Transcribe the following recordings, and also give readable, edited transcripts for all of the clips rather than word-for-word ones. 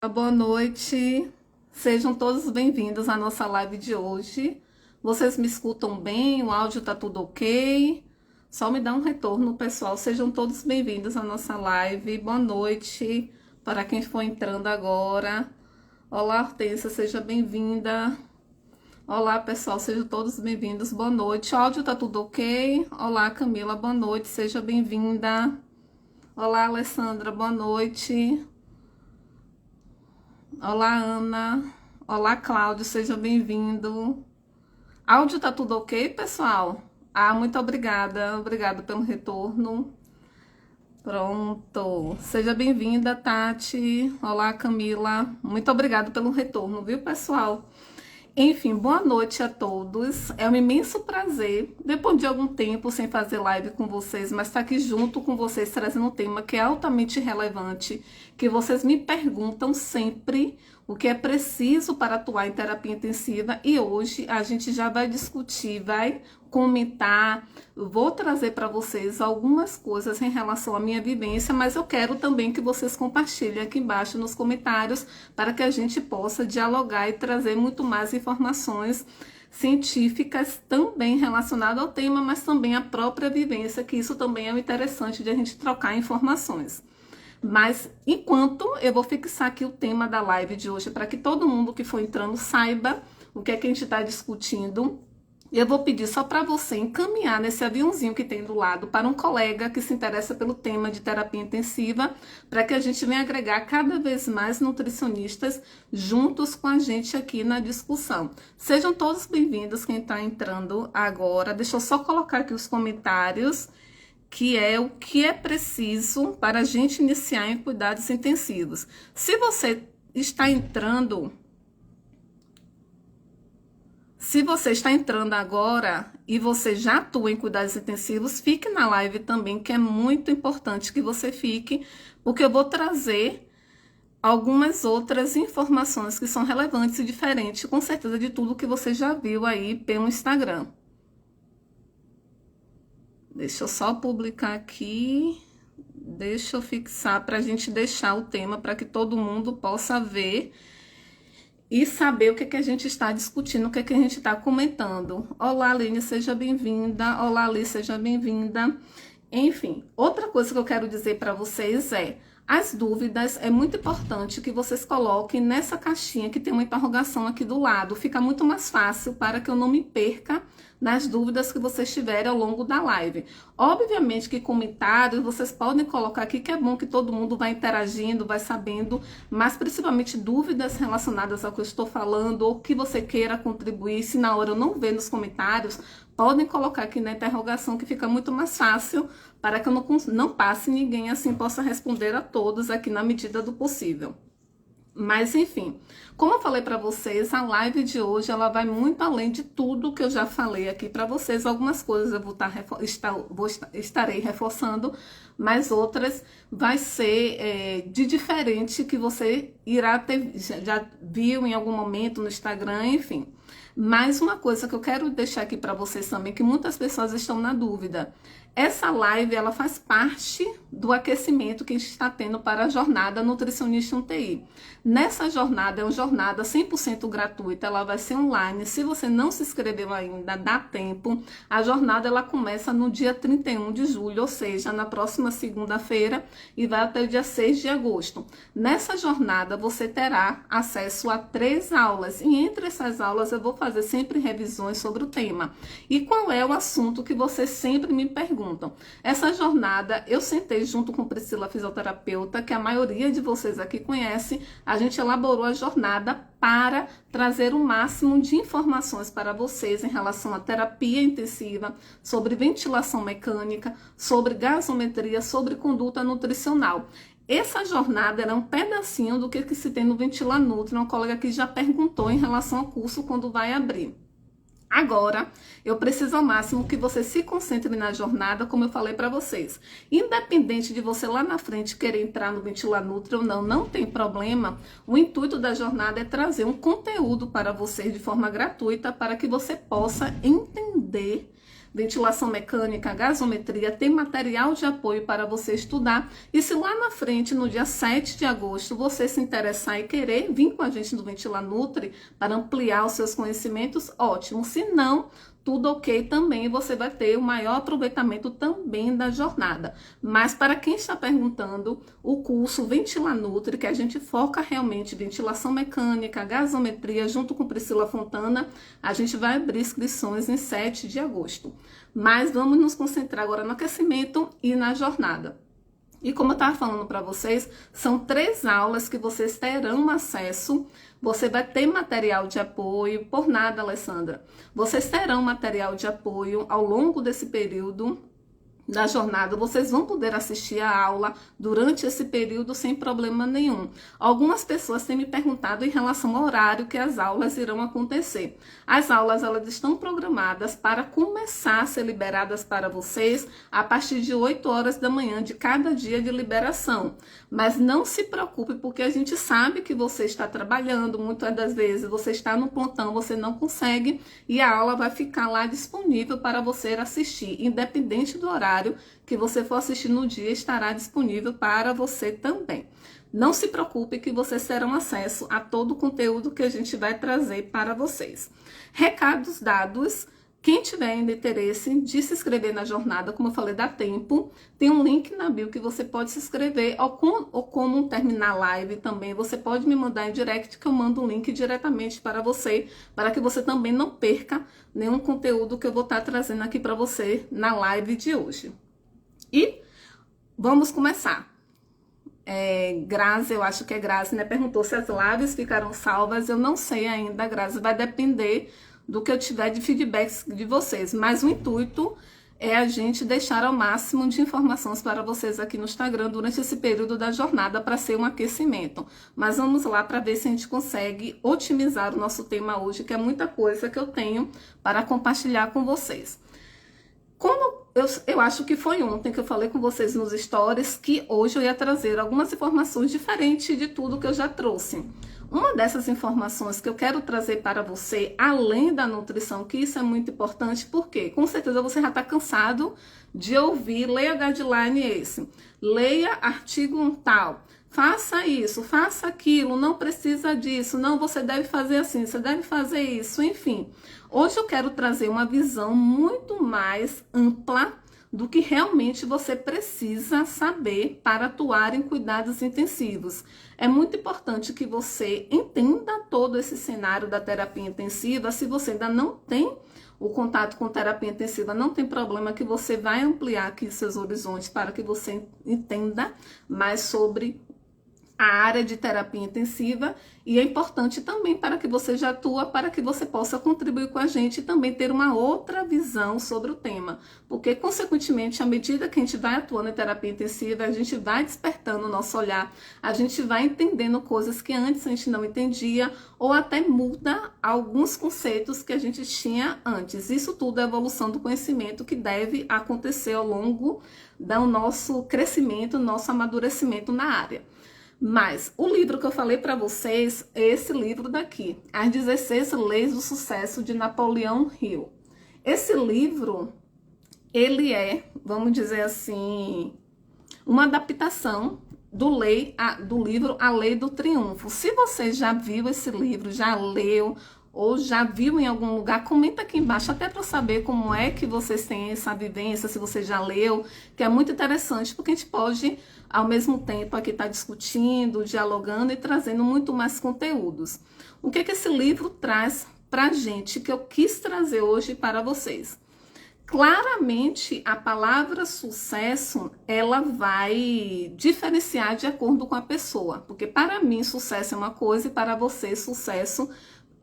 Boa noite, sejam todos bem-vindos à nossa live de hoje. Vocês me escutam bem? O áudio tá tudo ok? Só me dá um retorno, pessoal. Sejam todos bem-vindos à nossa live. Boa noite para quem for entrando agora. Olá, Hortência, seja bem-vinda. Olá, pessoal, sejam todos bem-vindos. Boa noite. O áudio tá tudo ok? Olá, Camila, boa noite, seja bem-vinda. Olá, Alessandra, boa noite. Olá, Ana. Olá, Cláudio, seja bem-vindo. Áudio tá tudo ok, pessoal? Muito obrigada. Obrigada pelo retorno. Pronto. Seja bem-vinda, Tati. Olá, Camila. Muito obrigada pelo retorno, viu, pessoal? Enfim, boa noite a todos. É um imenso prazer, depois de algum tempo sem fazer live com vocês, mas estar aqui junto com vocês trazendo um tema que é altamente relevante, que vocês me perguntam sempre o que é preciso para atuar em terapia intensiva, e hoje a gente já vai discutir, vai comentar, vou trazer para vocês algumas coisas em relação à minha vivência, mas eu quero também que vocês compartilhem aqui embaixo nos comentários para que a gente possa dialogar e trazer muito mais informações científicas também relacionadas ao tema, mas também à própria vivência, que isso também é o interessante de a gente trocar informações. Mas enquanto eu vou fixar aqui o tema da live de hoje para que todo mundo que for entrando saiba o que é que a gente está discutindo. Eu vou pedir só para você encaminhar nesse aviãozinho que tem do lado para um colega que se interessa pelo tema de terapia intensiva, para que a gente venha agregar cada vez mais nutricionistas juntos com a gente aqui na discussão. Sejam todos bem-vindos quem está entrando agora. Deixa eu só colocar aqui os comentários, que é o que é preciso para a gente iniciar em cuidados intensivos. Se você está entrando agora e você já atua em cuidados intensivos, fique na live também, que é muito importante que você fique, porque eu vou trazer algumas outras informações que são relevantes e diferentes, com certeza, de tudo que você já viu aí pelo Instagram. Deixa eu só publicar aqui, deixa eu fixar para a gente deixar o tema para que todo mundo possa ver e saber o que a gente está discutindo, o que a gente está comentando. Olá, Aline, seja bem-vinda. Olá, Alice, seja bem-vinda. Enfim, outra coisa que eu quero dizer para vocês é: as dúvidas, é muito importante que vocês coloquem nessa caixinha que tem uma interrogação aqui do lado. Fica muito mais fácil para que eu não me perca nas dúvidas que vocês tiverem ao longo da live. Obviamente que comentários vocês podem colocar aqui, que é bom que todo mundo vai interagindo, vai sabendo, mas principalmente dúvidas relacionadas ao que eu estou falando, ou que você queira contribuir. Se na hora eu não ver nos comentários, podem colocar aqui na interrogação, que fica muito mais fácil para que eu não passe ninguém, assim possa responder a todos aqui na medida do possível. Mas enfim, como eu falei para vocês, a live de hoje ela vai muito além de tudo que eu já falei aqui para vocês. Algumas coisas eu estarei reforçando, mas outras vai ser de diferente, que você irá ter, já viu em algum momento no Instagram, enfim. Mas uma coisa que eu quero deixar aqui para vocês também, que muitas pessoas estão na dúvida: essa live ela faz parte do aquecimento que a gente está tendo para a jornada Nutricionista UTI. Nessa jornada, é uma jornada 100% gratuita, ela vai ser online. Se você não se inscreveu ainda, dá tempo. A jornada ela começa no dia 31 de julho, ou seja, na próxima segunda-feira, e vai até o dia 6 de agosto. Nessa jornada, você terá acesso a 3 aulas, e entre essas aulas eu vou fazer sempre revisões sobre o tema. E qual é o assunto que vocês sempre me perguntam? Essa jornada, eu sentei junto com Priscila, fisioterapeuta, que a maioria de vocês aqui conhece. A gente elaborou a jornada para trazer o máximo de informações para vocês em relação à terapia intensiva, sobre ventilação mecânica, sobre gasometria, sobre conduta nutricional. Essa jornada era um pedacinho do que se tem no Ventilanutri. Uma colega aqui já perguntou em relação ao curso quando vai abrir. Agora, eu preciso ao máximo que você se concentre na jornada, como eu falei para vocês. Independente de você lá na frente querer entrar no Ventilanutri ou não, não tem problema. O intuito da jornada é trazer um conteúdo para vocês de forma gratuita, para que você possa entender ventilação mecânica, gasometria, tem material de apoio para você estudar. E se lá na frente, no dia 7 de agosto, você se interessar e querer vir com a gente do Ventila Nutri para ampliar os seus conhecimentos, ótimo. Se não, tudo ok também, você vai ter o maior aproveitamento também da jornada. Mas para quem está perguntando, o curso Ventila Nutri, que a gente foca realmente em ventilação mecânica, gasometria, junto com Priscila Fontana, a gente vai abrir inscrições em 7 de agosto. Mas vamos nos concentrar agora no aquecimento e na jornada. E como eu estava falando para vocês, são 3 aulas que vocês terão acesso. Você vai ter material de apoio, por nada, Alessandra. Vocês terão material de apoio ao longo desse período da jornada. Vocês vão poder assistir a aula durante esse período sem problema nenhum. Algumas pessoas têm me perguntado em relação ao horário que as aulas irão acontecer. As aulas, elas estão programadas para começar a ser liberadas para vocês a partir de 8 horas da manhã de cada dia de liberação. Mas não se preocupe, porque a gente sabe que você está trabalhando, muitas das vezes você está no plantão, você não consegue, e a aula vai ficar lá disponível para você assistir, independente do horário que você for assistir no dia, estará disponível para você também. Não se preocupe que vocês terão acesso a todo o conteúdo que a gente vai trazer para vocês. Recados dados. Quem tiver ainda interesse de se inscrever na jornada, como eu falei, dá tempo. Tem um link na bio que você pode se inscrever, ou como terminar a live também, você pode me mandar em direct que eu mando um link diretamente para você, para que você também não perca nenhum conteúdo que eu vou estar trazendo aqui para você na live de hoje. E vamos começar. Grazi, eu acho que é Grazi, né? Perguntou se as lives ficaram salvas. Eu não sei ainda, Grazi, vai depender do que eu tiver de feedbacks de vocês, mas o intuito é a gente deixar ao máximo de informações para vocês aqui no Instagram durante esse período da jornada para ser um aquecimento. Mas vamos lá para ver se a gente consegue otimizar o nosso tema hoje, que é muita coisa que eu tenho para compartilhar com vocês. Como eu acho que foi ontem que eu falei com vocês nos stories que hoje eu ia trazer algumas informações diferentes de tudo que eu já trouxe. Uma dessas informações que eu quero trazer para você, além da nutrição, que isso é muito importante, porque com certeza você já está cansado de ouvir, leia guideline esse, leia artigo tal, faça isso, faça aquilo, não precisa disso, não, você deve fazer assim, você deve fazer isso, enfim. Hoje eu quero trazer uma visão muito mais ampla do que realmente você precisa saber para atuar em cuidados intensivos. É muito importante que você entenda todo esse cenário da terapia intensiva. Se você ainda não tem o contato com terapia intensiva, não tem problema, que você vai ampliar aqui seus horizontes para que você entenda mais sobre a área de terapia intensiva, e é importante também para que você já atua, para que você possa contribuir com a gente e também ter uma outra visão sobre o tema, porque consequentemente, à medida que a gente vai atuando em terapia intensiva, a gente vai despertando o nosso olhar, a gente vai entendendo coisas que antes a gente não entendia, ou até muda alguns conceitos que a gente tinha antes. Isso tudo é evolução do conhecimento que deve acontecer ao longo do nosso crescimento, nosso amadurecimento na área. Mas o livro que eu falei para vocês é esse livro daqui, As 16 Leis do Sucesso, de Napoleão Hill. Esse livro, ele é, vamos dizer assim, uma adaptação do livro A Lei do Triunfo. Se você já viu esse livro, já leu ou já viu em algum lugar, comenta aqui embaixo, até para saber como é que vocês têm essa vivência, se você já leu, que é muito interessante, porque a gente pode, ao mesmo tempo, aqui estar discutindo, dialogando e trazendo muito mais conteúdos. O que esse livro traz pra gente, que eu quis trazer hoje para vocês? Claramente, a palavra sucesso, ela vai diferenciar de acordo com a pessoa, porque para mim sucesso é uma coisa e para você sucesso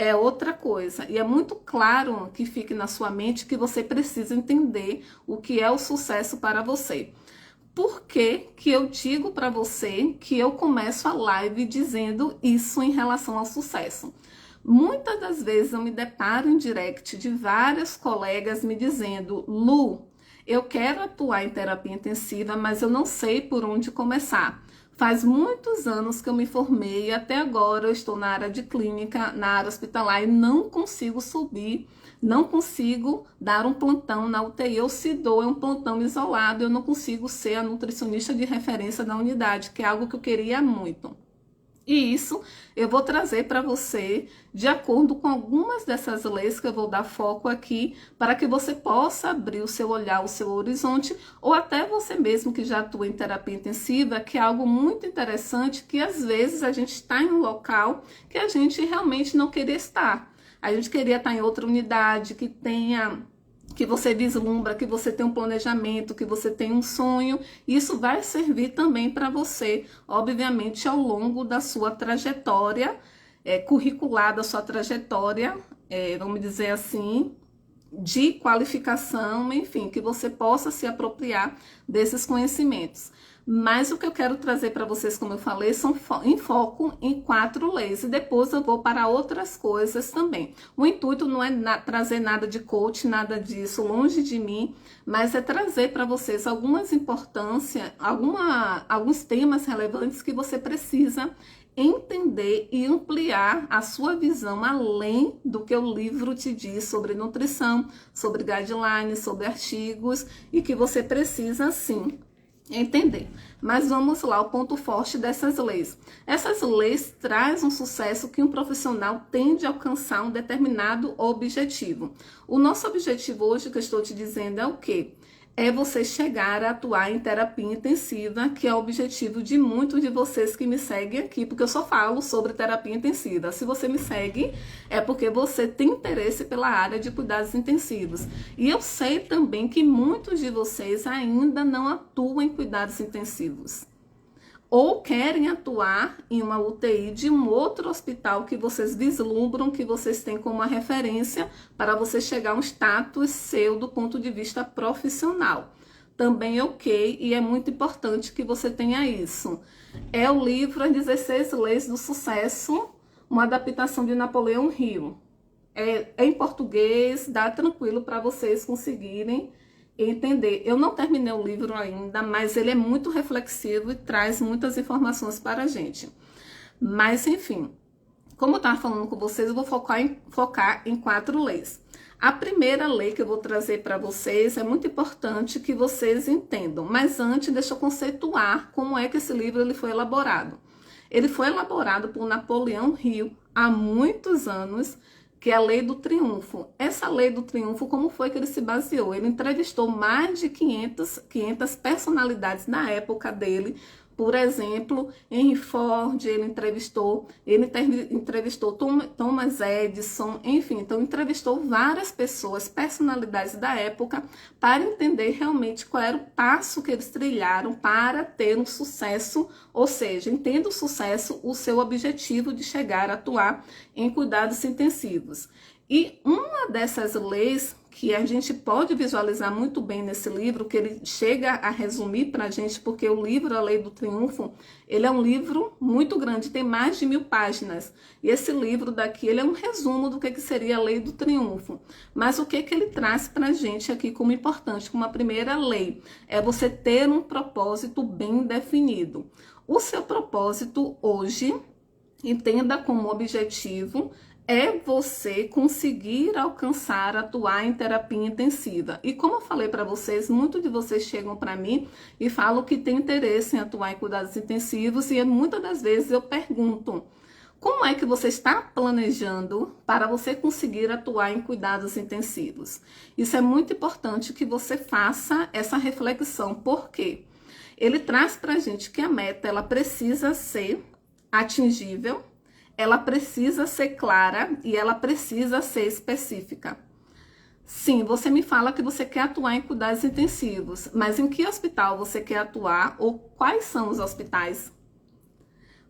é outra coisa. E é muito claro que fique na sua mente que você precisa entender o que é o sucesso para você. Por que que eu digo para você que eu começo a live dizendo isso em relação ao sucesso? Muitas das vezes eu me deparo em direct de várias colegas me dizendo: Lu, eu quero atuar em terapia intensiva, mas eu não sei por onde começar. Faz muitos anos que eu me formei e até agora eu estou na área de clínica, na área hospitalar e não consigo subir, não consigo dar um plantão na UTI. Eu se dou, é um plantão isolado, eu não consigo ser a nutricionista de referência da unidade, que é algo que eu queria muito. E isso eu vou trazer para você de acordo com algumas dessas leis que eu vou dar foco aqui, para que você possa abrir o seu olhar, o seu horizonte, ou até você mesmo que já atua em terapia intensiva, que é algo muito interessante, que às vezes a gente está em um local que a gente realmente não queria estar. A gente queria estar em outra unidade, que você vislumbra, que você tem um planejamento, que você tem um sonho. Isso vai servir também para você, obviamente, ao longo da sua trajetória curricular, da sua trajetória, vamos dizer assim, de qualificação, enfim, que você possa se apropriar desses conhecimentos. Mas o que eu quero trazer para vocês, como eu falei, são em foco em 4 leis. E depois eu vou para outras coisas também. O intuito não é trazer nada de coach, nada disso, longe de mim, mas é trazer para vocês algumas importâncias, alguns temas relevantes que você precisa entender e ampliar a sua visão além do que o livro te diz sobre nutrição, sobre guidelines, sobre artigos, e que você precisa, sim, entender. Mas vamos lá, o ponto forte dessas leis. Essas leis trazem um sucesso que um profissional tende a alcançar um determinado objetivo. O nosso objetivo hoje, que eu estou te dizendo, é o quê? É você chegar a atuar em terapia intensiva, que é o objetivo de muitos de vocês que me seguem aqui, porque eu só falo sobre terapia intensiva. Se você me segue, é porque você tem interesse pela área de cuidados intensivos. E eu sei também que muitos de vocês ainda não atuam em cuidados intensivos, ou querem atuar em uma UTI de um outro hospital que vocês vislumbram, que vocês têm como uma referência para você chegar a um status seu do ponto de vista profissional. Também é ok e é muito importante que você tenha isso. É o livro As 16 Leis do Sucesso, uma adaptação de Napoleão Hill. É em português, dá tranquilo para vocês conseguirem entender. Eu não terminei o livro ainda, mas ele é muito reflexivo e traz muitas informações para a gente. Mas, enfim, como eu estava falando com vocês, eu vou focar em 4 leis. A primeira lei que eu vou trazer para vocês é muito importante que vocês entendam. Mas antes, deixa eu conceituar como é que esse livro ele foi elaborado. Ele foi elaborado por Napoleão Hill há muitos anos, que é a Lei do Triunfo. Essa Lei do Triunfo, como foi que ele se baseou? Ele entrevistou mais de 500 personalidades na época dele. Por exemplo, Henry Ford, ele entrevistou Thomas Edison, enfim, então entrevistou várias pessoas, personalidades da época, para entender realmente qual era o passo que eles trilharam para ter um sucesso, ou seja, entenda o sucesso, o seu objetivo de chegar a atuar em cuidados intensivos. E uma dessas leis que a gente pode visualizar muito bem nesse livro, que ele chega a resumir para a gente, porque o livro A Lei do Triunfo, ele é um livro muito grande, tem mais de 1000 páginas. E esse livro daqui, ele é um resumo do que seria a Lei do Triunfo. Mas o que ele traz para a gente aqui como importante, como a primeira lei, é você ter um propósito bem definido. O seu propósito hoje, entenda como objetivo, é você conseguir alcançar, atuar em terapia intensiva. E como eu falei para vocês, muitos de vocês chegam para mim e falam que tem interesse em atuar em cuidados intensivos, e muitas das vezes eu pergunto: como é que você está planejando para você conseguir atuar em cuidados intensivos? Isso é muito importante que você faça essa reflexão, porque ele traz para a gente que a meta ela precisa ser atingível, ela precisa ser clara e ela precisa ser específica. Sim, você me fala que você quer atuar em cuidados intensivos, mas em que hospital você quer atuar ou quais são os hospitais?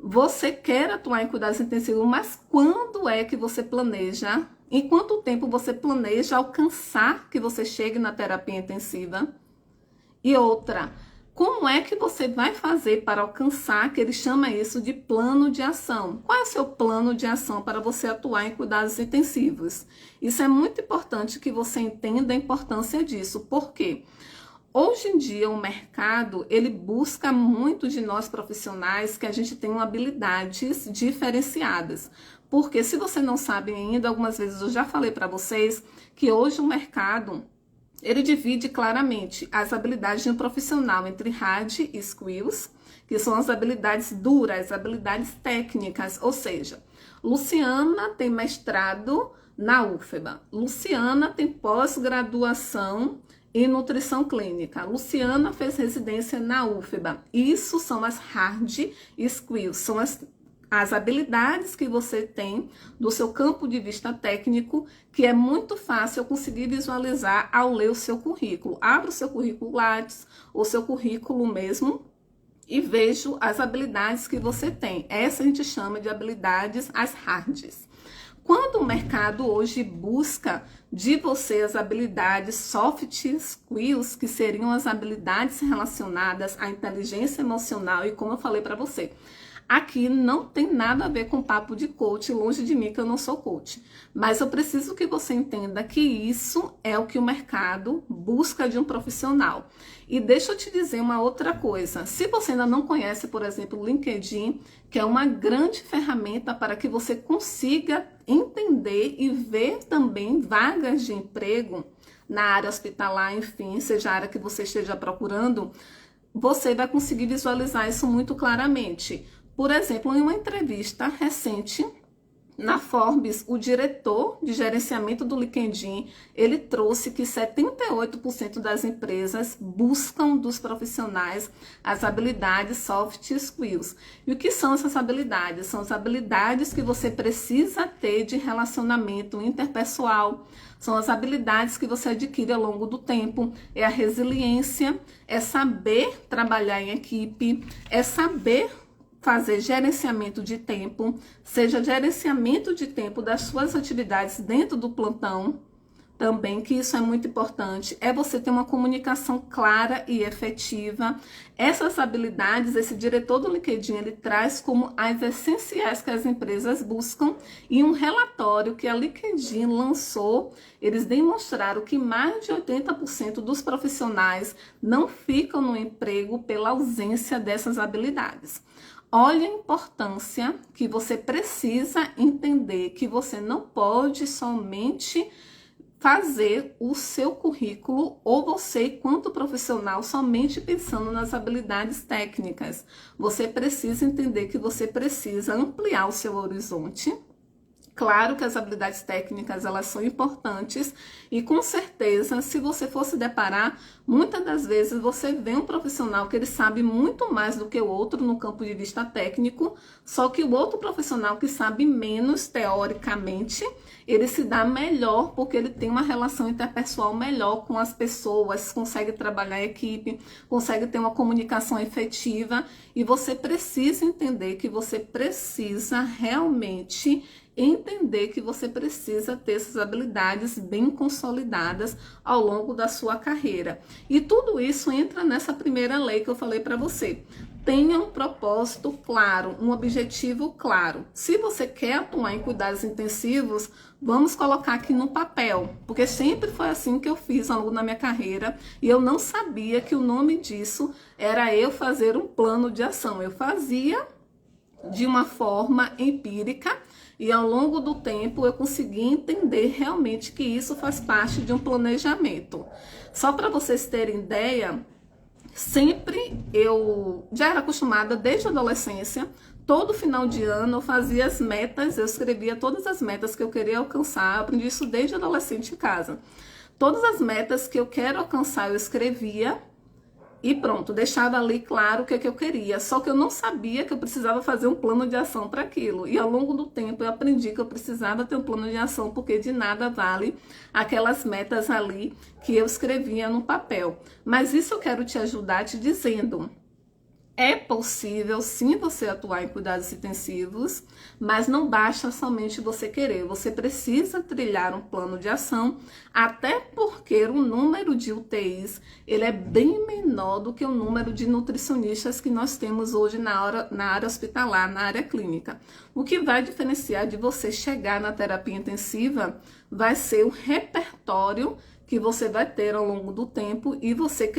Você quer atuar em cuidados intensivos, mas quando é que você planeja? Em quanto tempo você planeja alcançar que você chegue na terapia intensiva? E outra, como é que você vai fazer para alcançar, que ele chama isso de plano de ação? Qual é o seu plano de ação para você atuar em cuidados intensivos? Isso é muito importante que você entenda a importância disso. Por quê? Hoje em dia, o mercado, ele busca muito de nós profissionais que a gente tenha habilidades diferenciadas. Porque se você não sabe ainda, algumas vezes eu já falei para vocês que hoje o mercado, ele divide claramente as habilidades de um profissional entre hard skills, que são as habilidades duras, habilidades técnicas, ou seja, Luciana tem mestrado na UFBA, Luciana tem pós-graduação em nutrição clínica, Luciana fez residência na UFBA. Isso são as hard skills, são as habilidades que você tem do seu campo de vista técnico, que é muito fácil eu conseguir visualizar ao ler o seu currículo. Abro o seu currículo Lattes, ou seu currículo mesmo, e vejo as habilidades que você tem. Essa a gente chama de habilidades, as hards. Quando o mercado hoje busca de você as habilidades soft skills, que seriam as habilidades relacionadas à inteligência emocional, e como eu falei para você, aqui não tem nada a ver com papo de coach, longe de mim que eu não sou coach. Mas eu preciso que você entenda que isso é o que o mercado busca de um profissional. E deixa eu te dizer uma outra coisa. Se você ainda não conhece, por exemplo, o LinkedIn, que é uma grande ferramenta para que você consiga entender e ver também vagas de emprego na área hospitalar, enfim, seja a área que você esteja procurando, você vai conseguir visualizar isso muito claramente. Por exemplo, em uma entrevista recente na Forbes, o diretor de gerenciamento do LinkedIn, ele trouxe que 78% das empresas buscam dos profissionais as habilidades soft skills. E o que são essas habilidades? São as habilidades que você precisa ter de relacionamento interpessoal, são as habilidades que você adquire ao longo do tempo, é a resiliência, é saber trabalhar em equipe, é saber fazer gerenciamento de tempo, seja gerenciamento de tempo das suas atividades dentro do plantão, também, que isso é muito importante, é você ter uma comunicação clara e efetiva. Essas habilidades, esse diretor do LinkedIn, ele traz como as essenciais que as empresas buscam, e um relatório que a LinkedIn lançou, eles demonstraram que mais de 80% dos profissionais não ficam no emprego pela ausência dessas habilidades. Olha a importância que você precisa entender, que você não pode somente fazer o seu currículo ou você, enquanto profissional, somente pensando nas habilidades técnicas. Você precisa entender que você precisa ampliar o seu horizonte. Claro que as habilidades técnicas, elas são importantes, e com certeza, se você for se deparar, muitas das vezes você vê um profissional que ele sabe muito mais do que o outro no campo de vista técnico, só que o outro profissional que sabe menos teoricamente, ele se dá melhor porque ele tem uma relação interpessoal melhor com as pessoas, consegue trabalhar em equipe, consegue ter uma comunicação efetiva, e você precisa entender que você precisa realmente entender que você precisa ter essas habilidades bem consolidadas ao longo da sua carreira. E tudo isso entra nessa primeira lei que eu falei para você. Tenha um propósito claro, um objetivo claro. Se você quer atuar em cuidados intensivos, vamos colocar aqui no papel, porque sempre foi assim que eu fiz ao longo da minha carreira, e eu não sabia que o nome disso era eu fazer um plano de ação. Eu fazia de uma forma empírica, e ao longo do tempo eu consegui entender realmente que isso faz parte de um planejamento. Só para vocês terem ideia, sempre eu já era acostumada desde a adolescência, todo final de ano eu fazia as metas, eu escrevia todas as metas que eu queria alcançar, eu aprendi isso desde adolescente em casa. Todas as metas que eu quero alcançar eu escrevia, e pronto, deixava ali claro o que eu queria. Só que eu não sabia que eu precisava fazer um plano de ação para aquilo. E ao longo do tempo eu aprendi que eu precisava ter um plano de ação, porque de nada vale aquelas metas ali que eu escrevia no papel. Mas isso eu quero te ajudar te dizendo: é possível sim você atuar em cuidados intensivos, mas não basta somente você querer. Você precisa trilhar um plano de ação, até porque o número de UTIs ele é bem menor do que o número de nutricionistas que nós temos hoje na área hospitalar, na área clínica. O que vai diferenciar de você chegar na terapia intensiva vai ser o repertório que você vai ter ao longo do tempo e você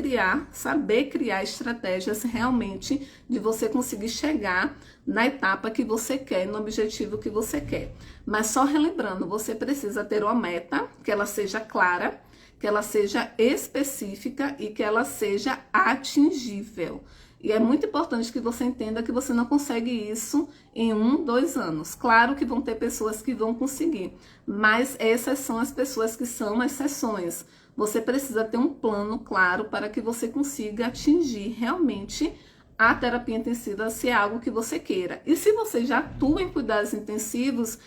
saber criar estratégias realmente de você conseguir chegar na etapa que você quer, no objetivo que você quer. Mas só relembrando, você precisa ter uma meta, que ela seja clara, que ela seja específica e que ela seja atingível. E é muito importante que você entenda que você não consegue isso em 1, 2 anos. Claro que vão ter pessoas que vão conseguir, mas essas são as pessoas que são exceções. Você precisa ter um plano claro para que você consiga atingir realmente a terapia intensiva, se é algo que você queira. E se você já atua em cuidados intensivos,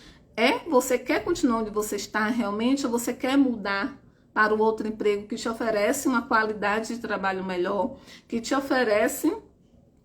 você quer continuar onde você está realmente ou você quer mudar para o outro emprego que te oferece uma qualidade de trabalho melhor, que te oferece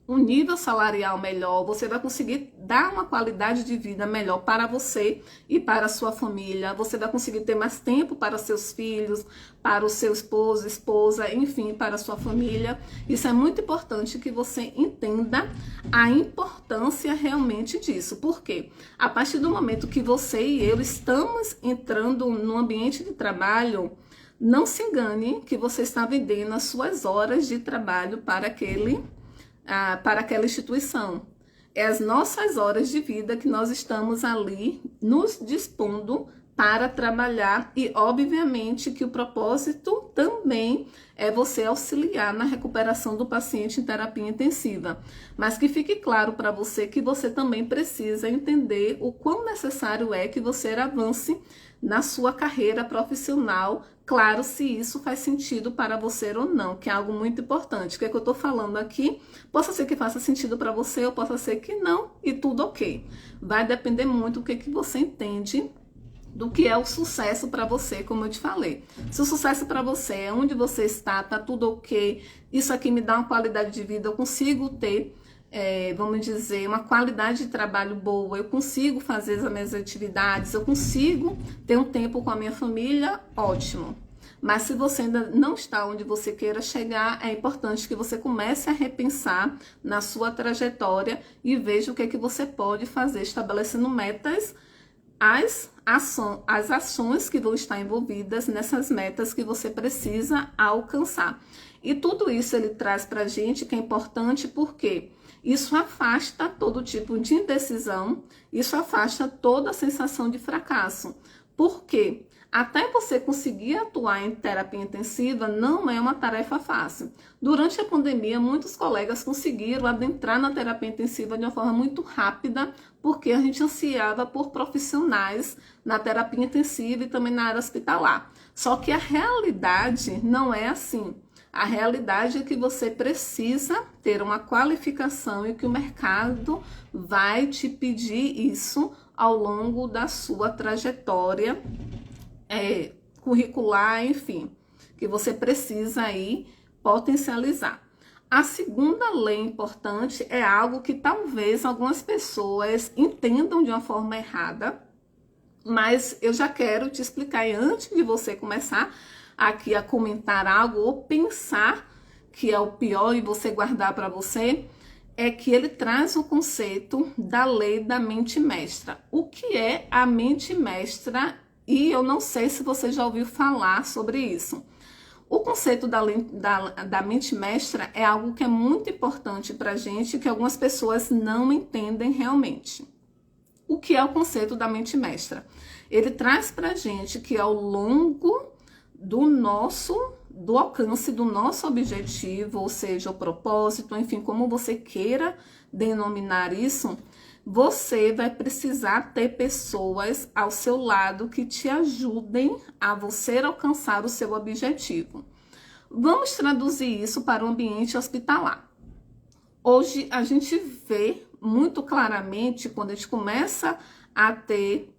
um nível salarial melhor, você vai conseguir dar uma qualidade de vida melhor para você e para a sua família, você vai conseguir ter mais tempo para seus filhos, para o seu esposo, esposa, enfim, para a sua família. Isso é muito importante que você entenda a importância realmente disso, porque a partir do momento que você e eu estamos entrando no ambiente de trabalho, não se engane que você está vendendo as suas horas de trabalho para aquela instituição. É as nossas horas de vida que nós estamos ali nos dispondo para trabalhar e, obviamente, que o propósito também é você auxiliar na recuperação do paciente em terapia intensiva. Mas que fique claro para você que você também precisa entender o quão necessário é que você avance na sua carreira profissional, claro, se isso faz sentido para você ou não, que é algo muito importante. O que é que eu estou falando aqui? Possa ser que faça sentido para você ou possa ser que não, e tudo ok. Vai depender muito do que você entende do que é o sucesso para você, como eu te falei. Se o sucesso para você é onde você está, tá tudo ok, isso aqui me dá uma qualidade de vida, eu consigo ter, vamos dizer, uma qualidade de trabalho boa, eu consigo fazer as minhas atividades, eu consigo ter um tempo com a minha família, ótimo. Mas se você ainda não está onde você queira chegar, é importante que você comece a repensar na sua trajetória e veja o que é que você pode fazer, estabelecendo metas, as ações que vão estar envolvidas nessas metas que você precisa alcançar. E tudo isso ele traz para a gente que é importante porque isso afasta todo tipo de indecisão, isso afasta toda a sensação de fracasso. Por quê? Até você conseguir atuar em terapia intensiva não é uma tarefa fácil. Durante a pandemia, muitos colegas conseguiram adentrar na terapia intensiva de uma forma muito rápida, porque a gente ansiava por profissionais na terapia intensiva e também na área hospitalar. Só que a realidade não é assim. A realidade é que você precisa ter uma qualificação e que o mercado vai te pedir isso ao longo da sua trajetória curricular, enfim, que você precisa aí potencializar. A segunda lei importante é algo que talvez algumas pessoas entendam de uma forma errada, mas eu já quero te explicar e antes de você começar aqui a comentar algo ou pensar que é o pior e você guardar para você, é que ele traz o conceito da lei da mente mestra. O que é a mente mestra? E eu não sei se você já ouviu falar sobre isso. O conceito da mente mestra é algo que é muito importante para a gente, que algumas pessoas não entendem realmente. O que é o conceito da mente mestra? Ele traz para a gente que ao longo do alcance do nosso objetivo, ou seja, o propósito, enfim, como você queira denominar isso, você vai precisar ter pessoas ao seu lado que te ajudem a você alcançar o seu objetivo. Vamos traduzir isso para o ambiente hospitalar. Hoje a gente vê muito claramente quando a gente começa a ter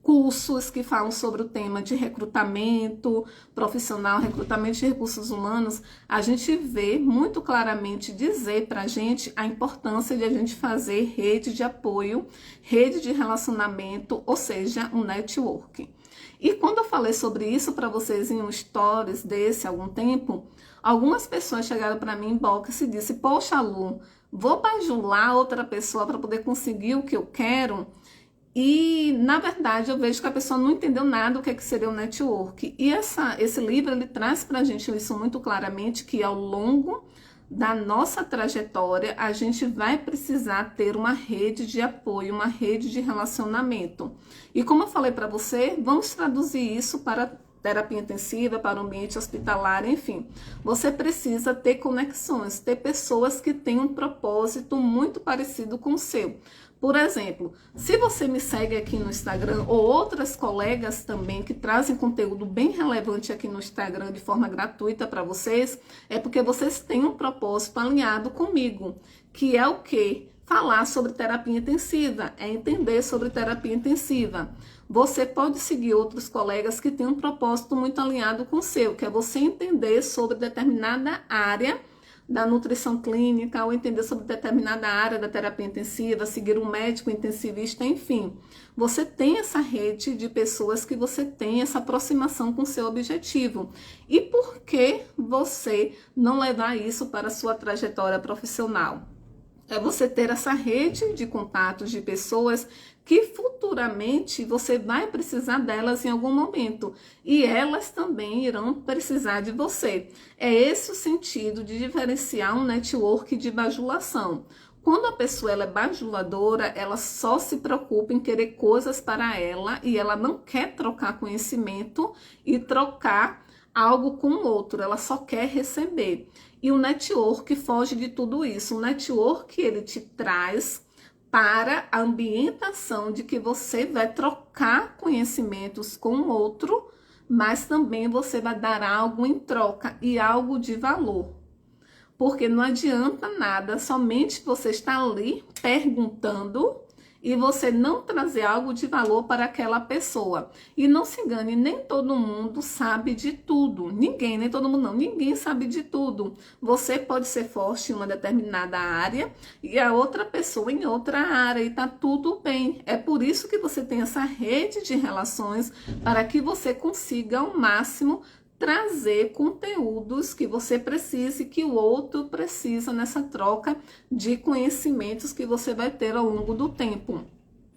cursos que falam sobre o tema de recrutamento profissional, recrutamento de recursos humanos, a gente vê muito claramente dizer para a gente a importância de a gente fazer rede de apoio, rede de relacionamento, ou seja, um networking. E quando eu falei sobre isso para vocês em um stories desse há algum tempo, algumas pessoas chegaram para mim em box e disse: poxa, Lu, vou bajular outra pessoa para poder conseguir o que eu quero? E, na verdade, eu vejo que a pessoa não entendeu nada do que seria o network. E esse livro, ele traz para a gente isso muito claramente, que ao longo da nossa trajetória, a gente vai precisar ter uma rede de apoio, uma rede de relacionamento. E como eu falei para você, vamos traduzir isso para terapia intensiva, para o ambiente hospitalar, enfim. Você precisa ter conexões, ter pessoas que têm um propósito muito parecido com o seu. Por exemplo, se você me segue aqui no Instagram ou outras colegas também que trazem conteúdo bem relevante aqui no Instagram de forma gratuita para vocês, é porque vocês têm um propósito alinhado comigo, que é o quê? Falar sobre terapia intensiva, é entender sobre terapia intensiva. Você pode seguir outros colegas que têm um propósito muito alinhado com o seu, que é você entender sobre determinada área da nutrição clínica, ou entender sobre determinada área da terapia intensiva, seguir um médico intensivista, enfim. Você tem essa rede de pessoas que você tem essa aproximação com o seu objetivo. E por que você não levar isso para a sua trajetória profissional? É você ter essa rede de contatos de pessoas que futuramente você vai precisar delas em algum momento e elas também irão precisar de você. É esse o sentido de diferenciar um network de bajulação. Quando a pessoa ela é bajuladora, ela só se preocupa em querer coisas para ela e ela não quer trocar conhecimento e trocar algo com o outro, ela só quer receber. E o network foge de tudo isso. O network, ele te traz para a ambientação de que você vai trocar conhecimentos com o outro, mas também você vai dar algo em troca e algo de valor. Porque não adianta nada somente você estar ali perguntando e você não trazer algo de valor para aquela pessoa. E não se engane, nem todo mundo sabe de tudo. Ninguém, nem todo mundo não, ninguém sabe de tudo. Você pode ser forte em uma determinada área e a outra pessoa em outra área e tá tudo bem. É por isso que você tem essa rede de relações para que você consiga ao máximo trazer conteúdos que você precisa e que o outro precisa nessa troca de conhecimentos que você vai ter ao longo do tempo.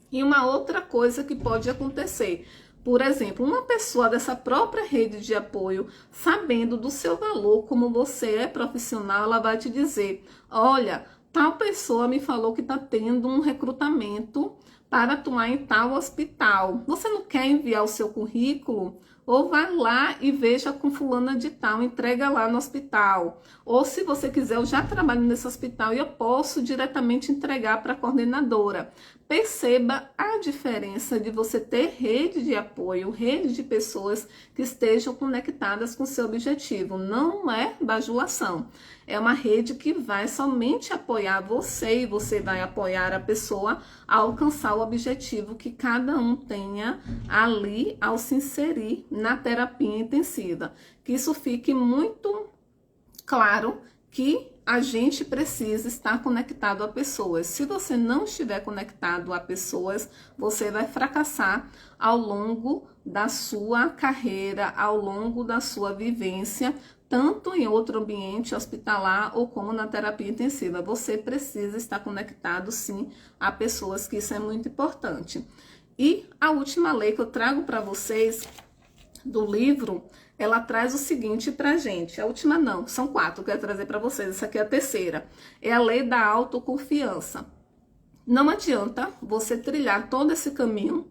E uma outra coisa que pode acontecer, por exemplo, uma pessoa dessa própria rede de apoio, sabendo do seu valor, como você é profissional, ela vai te dizer, olha, tal pessoa me falou que está tendo um recrutamento para atuar em tal hospital. Você não quer enviar o seu currículo? Ou vai lá e veja com fulana de tal, entrega lá no hospital. Ou se você quiser, eu já trabalho nesse hospital e eu posso diretamente entregar para a coordenadora. Perceba a diferença de você ter rede de apoio, rede de pessoas que estejam conectadas com o seu objetivo. Não é bajulação. É uma rede que vai somente apoiar você e você vai apoiar a pessoa a alcançar o objetivo que cada um tenha ali ao se inserir na terapia intensiva. Que isso fique muito claro que a gente precisa estar conectado a pessoas. Se você não estiver conectado a pessoas, você vai fracassar ao longo da sua carreira, ao longo da sua vivência, tanto em outro ambiente hospitalar ou como na terapia intensiva. Você precisa estar conectado, sim, a pessoas, que isso é muito importante. E a última lei que eu trago para vocês do livro, ela traz o seguinte pra gente. A última não, são 4 que eu quero trazer para vocês. Essa aqui é a terceira. É a lei da autoconfiança. Não adianta você trilhar todo esse caminho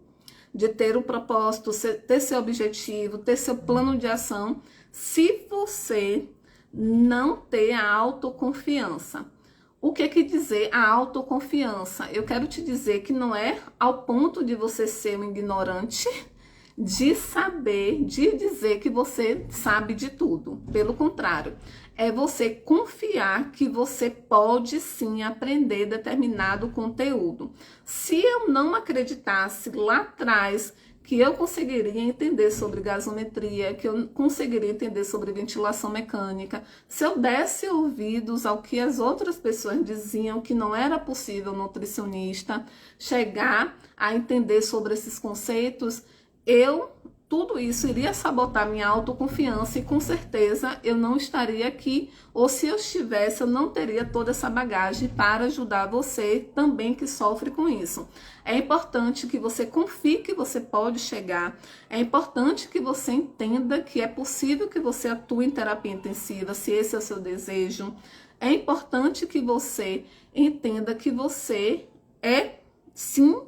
de ter um propósito, ter seu objetivo, ter seu plano de ação, se você não ter a autoconfiança. O que quer dizer a autoconfiança? Eu quero te dizer que não é ao ponto de você ser um ignorante, de saber, de dizer que você sabe de tudo. Pelo contrário, é você confiar que você pode sim aprender determinado conteúdo. Se eu não acreditasse lá atrás que eu conseguiria entender sobre gasometria, que eu conseguiria entender sobre ventilação mecânica, se eu desse ouvidos ao que as outras pessoas diziam que não era possível nutricionista chegar a entender sobre esses conceitos, eu tudo isso iria sabotar minha autoconfiança e com certeza eu não estaria aqui, ou se eu estivesse, eu não teria toda essa bagagem para ajudar você também que sofre com isso. É importante que você confie que você pode chegar, é importante que você entenda que é possível que você atue em terapia intensiva, se esse é o seu desejo. É importante que você entenda que você é, sim,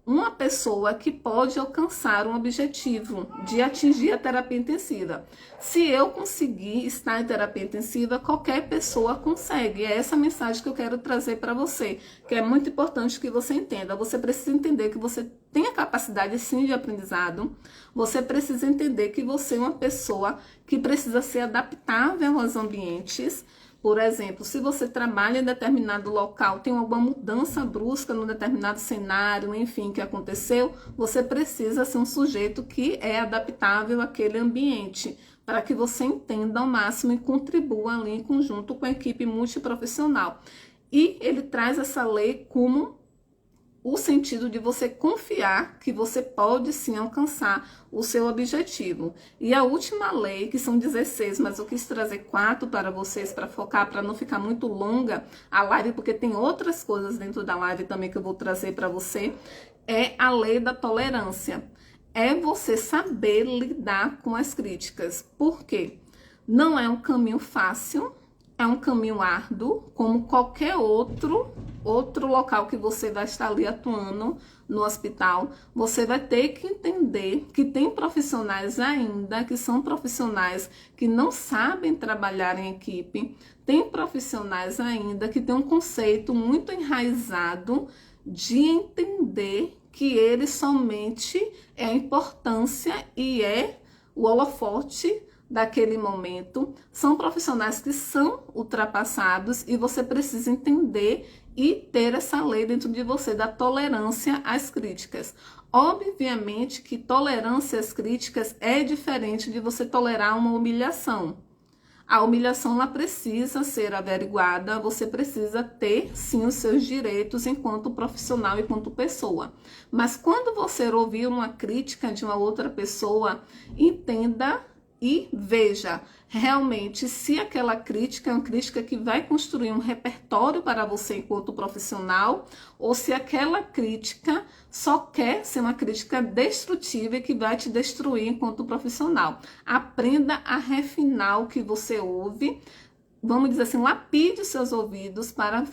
uma pessoa que pode alcançar um objetivo de atingir a terapia intensiva. Se eu conseguir estar em terapia intensiva, qualquer pessoa consegue. É essa mensagem que eu quero trazer para você, que é muito importante que você entenda. Você precisa entender que você tem a capacidade sim de aprendizado. Você precisa entender que você é uma pessoa que precisa ser adaptável aos ambientes. Por exemplo, se você trabalha em determinado local, tem alguma mudança brusca num determinado cenário, enfim, que aconteceu, você precisa ser um sujeito que é adaptável àquele ambiente, para que você entenda ao máximo e contribua ali em conjunto com a equipe multiprofissional. E ele traz essa lei como o sentido de você confiar que você pode sim alcançar o seu objetivo. E a última lei, que são 16, mas eu quis trazer 4 para vocês, para focar, para não ficar muito longa a live, porque tem outras coisas dentro da live também que eu vou trazer para você, é a lei da tolerância. É você saber lidar com as críticas. Por quê? Não é um caminho fácil, é um caminho árduo, como qualquer outro local que você vai estar ali atuando no hospital. Você vai ter que entender que tem profissionais ainda que são profissionais que não sabem trabalhar em equipe, tem profissionais ainda que têm um conceito muito enraizado de entender que ele somente é a importância e é o holofote daquele momento. São profissionais que são ultrapassados e você precisa entender e ter essa lei dentro de você da tolerância às críticas. Obviamente que tolerância às críticas é diferente de você tolerar uma humilhação. A humilhação ela precisa ser averiguada, você precisa ter sim os seus direitos enquanto profissional, enquanto pessoa. Mas quando você ouvir uma crítica de uma outra pessoa, entenda e veja realmente se aquela crítica é uma crítica que vai construir um repertório para você enquanto profissional, ou se aquela crítica só quer ser uma crítica destrutiva e que vai te destruir enquanto profissional. Aprenda a refinar o que você ouve, vamos dizer assim, lapide os seus ouvidos para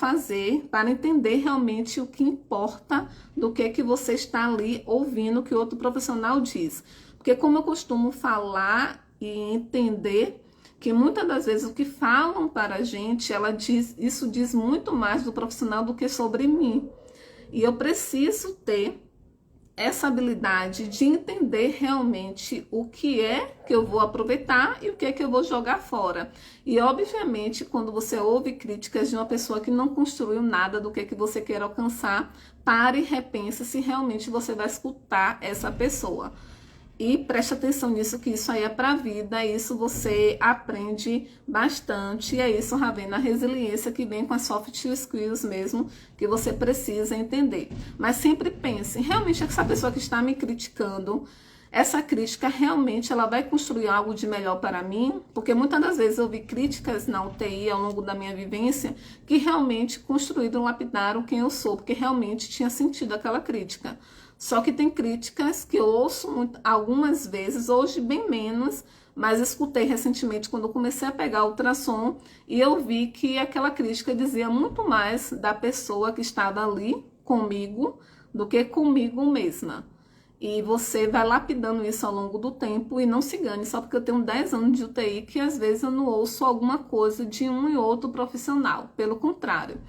entender realmente o que importa do que você está ali ouvindo que outro profissional diz. Porque como eu costumo falar e entender que muitas das vezes o que falam para a gente, isso diz muito mais do profissional do que sobre mim. E eu preciso ter essa habilidade de entender realmente o que é que eu vou aproveitar e o que é que eu vou jogar fora. E obviamente, quando você ouve críticas de uma pessoa que não construiu nada do que você quer alcançar, pare e repense se realmente você vai escutar essa pessoa. E preste atenção nisso, que isso aí é para a vida, isso você aprende bastante, e é isso, Ravena, a resiliência que vem com as soft skills mesmo, que você precisa entender. Mas sempre pense, realmente essa pessoa que está me criticando, essa crítica realmente ela vai construir algo de melhor para mim? Porque muitas das vezes eu vi críticas na UTI ao longo da minha vivência que realmente construíram, lapidaram quem eu sou, porque realmente tinha sentido aquela crítica. Só que tem críticas que eu ouço algumas vezes, hoje bem menos, mas escutei recentemente quando eu comecei a pegar ultrassom e eu vi que aquela crítica dizia muito mais da pessoa que estava ali comigo do que comigo mesma. E você vai lapidando isso ao longo do tempo e não se engane, só porque eu tenho 10 anos de UTI que às vezes eu não ouço alguma coisa de um e outro profissional. Pelo contrário.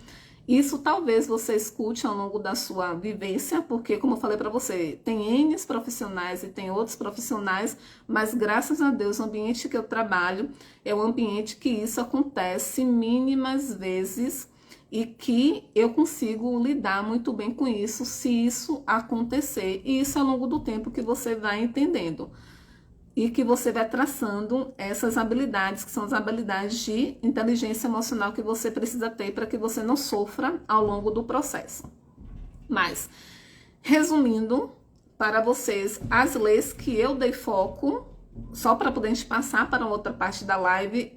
Isso talvez você escute ao longo da sua vivência, porque, como eu falei para você, tem N profissionais e tem outros profissionais, mas graças a Deus o ambiente que eu trabalho é um ambiente que isso acontece mínimas vezes e que eu consigo lidar muito bem com isso se isso acontecer. E isso ao longo do tempo que você vai entendendo. E que você vai traçando essas habilidades, que são as habilidades de inteligência emocional que você precisa ter para que você não sofra ao longo do processo. Mas, resumindo, para vocês as leis que eu dei foco, só para poder a gente passar para outra parte da live,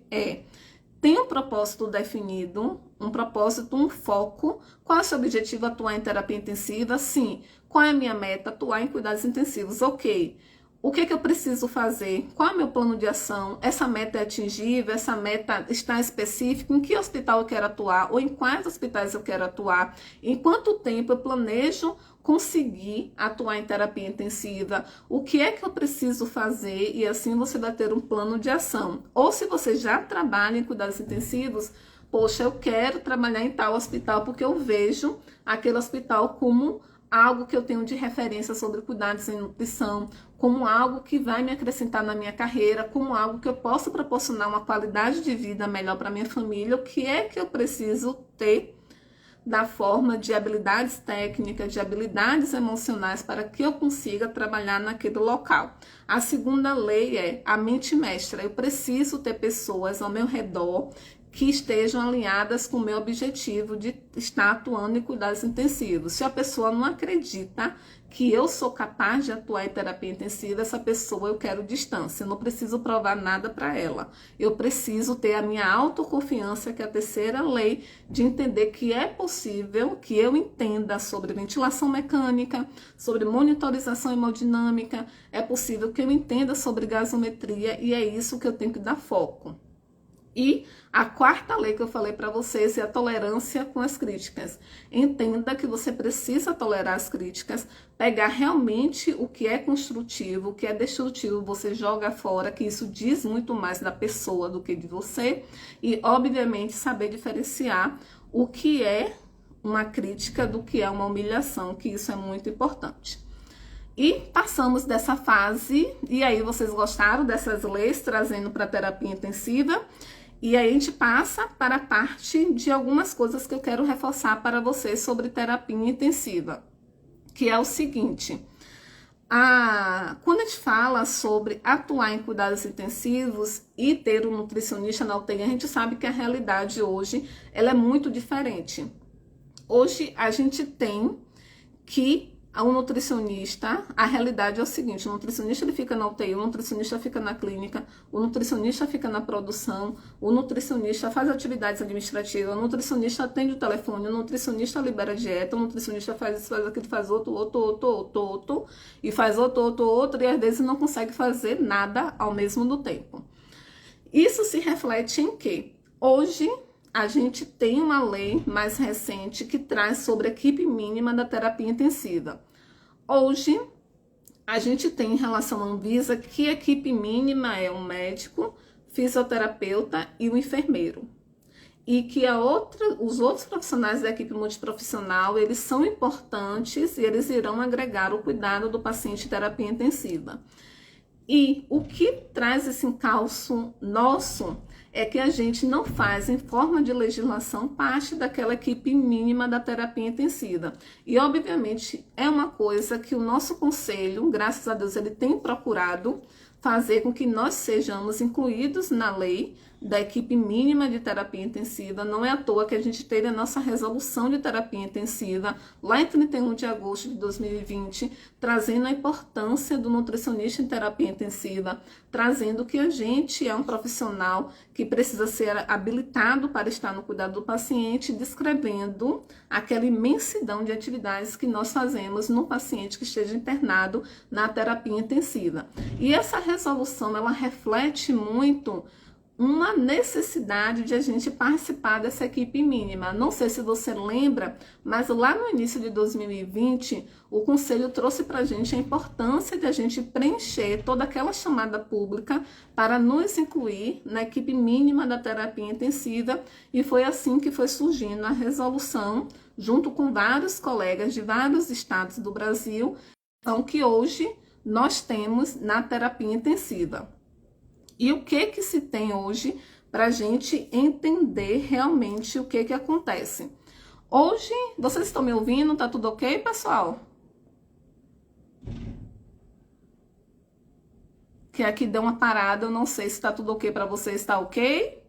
tem um propósito definido, um propósito, um foco. Qual é o seu objetivo? Atuar em terapia intensiva? Sim. Qual é a minha meta? Atuar em cuidados intensivos. Ok. O que é que eu preciso fazer? Qual é o meu plano de ação? Essa meta é atingível? Essa meta está específica? Em que hospital eu quero atuar? Ou em quais hospitais eu quero atuar? Em quanto tempo eu planejo conseguir atuar em terapia intensiva? O que é que eu preciso fazer? E assim você vai ter um plano de ação. Ou se você já trabalha em cuidados intensivos, poxa, eu quero trabalhar em tal hospital porque eu vejo aquele hospital como algo que eu tenho de referência sobre cuidados em nutrição, como algo que vai me acrescentar na minha carreira, como algo que eu possa proporcionar uma qualidade de vida melhor para minha família. O que é que eu preciso ter da forma de habilidades técnicas, de habilidades emocionais para que eu consiga trabalhar naquele local. A segunda lei é a mente mestra. Eu preciso ter pessoas ao meu redor que estejam alinhadas com o meu objetivo de estar atuando em cuidados intensivos. Se a pessoa não acredita que eu sou capaz de atuar em terapia intensiva, essa pessoa eu quero distância. Eu não preciso provar nada para ela. Eu preciso ter a minha autoconfiança, que é a terceira lei, de entender que é possível que eu entenda sobre ventilação mecânica, sobre monitorização hemodinâmica, é possível que eu entenda sobre gasometria, e é isso que eu tenho que dar foco. E a quarta lei que eu falei para vocês é a tolerância com as críticas. Entenda que você precisa tolerar as críticas, pegar realmente o que é construtivo, o que é destrutivo, você joga fora, que isso diz muito mais da pessoa do que de você. E, obviamente, saber diferenciar o que é uma crítica do que é uma humilhação, que isso é muito importante. E passamos dessa fase, e aí vocês gostaram dessas leis, trazendo para a terapia intensiva. E aí a gente passa para a parte de algumas coisas que eu quero reforçar para vocês sobre terapia intensiva, que é o seguinte: quando a gente fala sobre atuar em cuidados intensivos e ter um nutricionista na UTI, a gente sabe que a realidade hoje ela é muito diferente. Hoje a gente tem que o nutricionista, a realidade é o seguinte: o nutricionista ele fica na UTI, o nutricionista fica na clínica, o nutricionista fica na produção, o nutricionista faz atividades administrativas, o nutricionista atende o telefone, o nutricionista libera dieta, o nutricionista faz isso, faz aquilo, faz outro, e faz outro, e às vezes não consegue fazer nada ao mesmo tempo. Isso se reflete em quê? Hoje, a gente tem uma lei mais recente que traz sobre a equipe mínima da terapia intensiva. Hoje, a gente tem em relação à Anvisa que a equipe mínima é um médico, fisioterapeuta e um enfermeiro. E que os outros profissionais da equipe multiprofissional, eles são importantes e eles irão agregar o cuidado do paciente em terapia intensiva. E o que traz esse encalço nosso é que a gente não faz, em forma de legislação, parte daquela equipe mínima da terapia intensiva. E, obviamente, é uma coisa que o nosso conselho, graças a Deus, ele tem procurado fazer com que nós sejamos incluídos na lei da equipe mínima de terapia intensiva. Não é à toa que a gente teve a nossa resolução de terapia intensiva lá em 31 de agosto de 2020, trazendo a importância do nutricionista em terapia intensiva, trazendo que a gente é um profissional que precisa ser habilitado para estar no cuidado do paciente, descrevendo aquela imensidão de atividades que nós fazemos no paciente que esteja internado na terapia intensiva. E essa resolução, ela reflete muito uma necessidade de a gente participar dessa equipe mínima. Não sei se você lembra, mas lá no início de 2020, o Conselho trouxe para a gente a importância de a gente preencher toda aquela chamada pública para nos incluir na equipe mínima da terapia intensiva, e foi assim que foi surgindo a resolução, junto com vários colegas de vários estados do Brasil, então, que hoje nós temos na terapia intensiva. E o que se tem hoje para a gente entender realmente o que acontece? Hoje, vocês estão me ouvindo? Tá tudo ok, pessoal? Que aqui deu uma parada, eu não sei se tá tudo ok para vocês, está ok?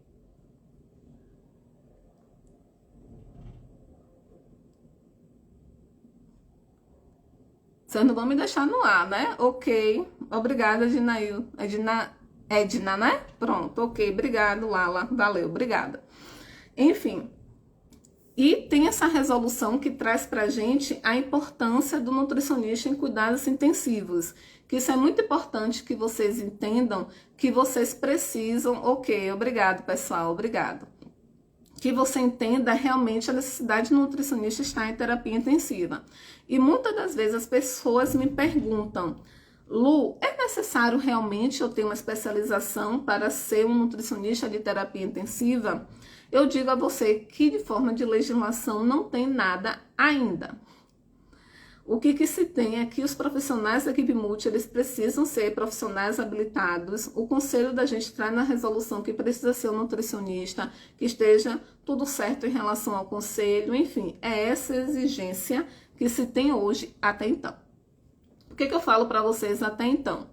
Vocês não vão me deixar no ar, né? Ok. Obrigada, Ednail. Edna, né? Pronto, ok. Obrigado, Lala. Valeu, obrigada. Enfim. E tem essa resolução que traz pra gente a importância do nutricionista em cuidados intensivos. Que isso é muito importante que vocês entendam que vocês precisam. Ok, obrigado, pessoal. Obrigado. Que você entenda realmente a necessidade do nutricionista estar em terapia intensiva. E muitas das vezes as pessoas me perguntam: Lu, é necessário realmente eu ter uma especialização para ser um nutricionista de terapia intensiva? Eu digo a você que de forma de legislação não tem nada ainda. O que se tem é que os profissionais da equipe multi, eles precisam ser profissionais habilitados. O conselho da gente traz na resolução que precisa ser um nutricionista, que esteja tudo certo em relação ao conselho. Enfim, é essa exigência que se tem hoje até então. O que eu falo para vocês até então?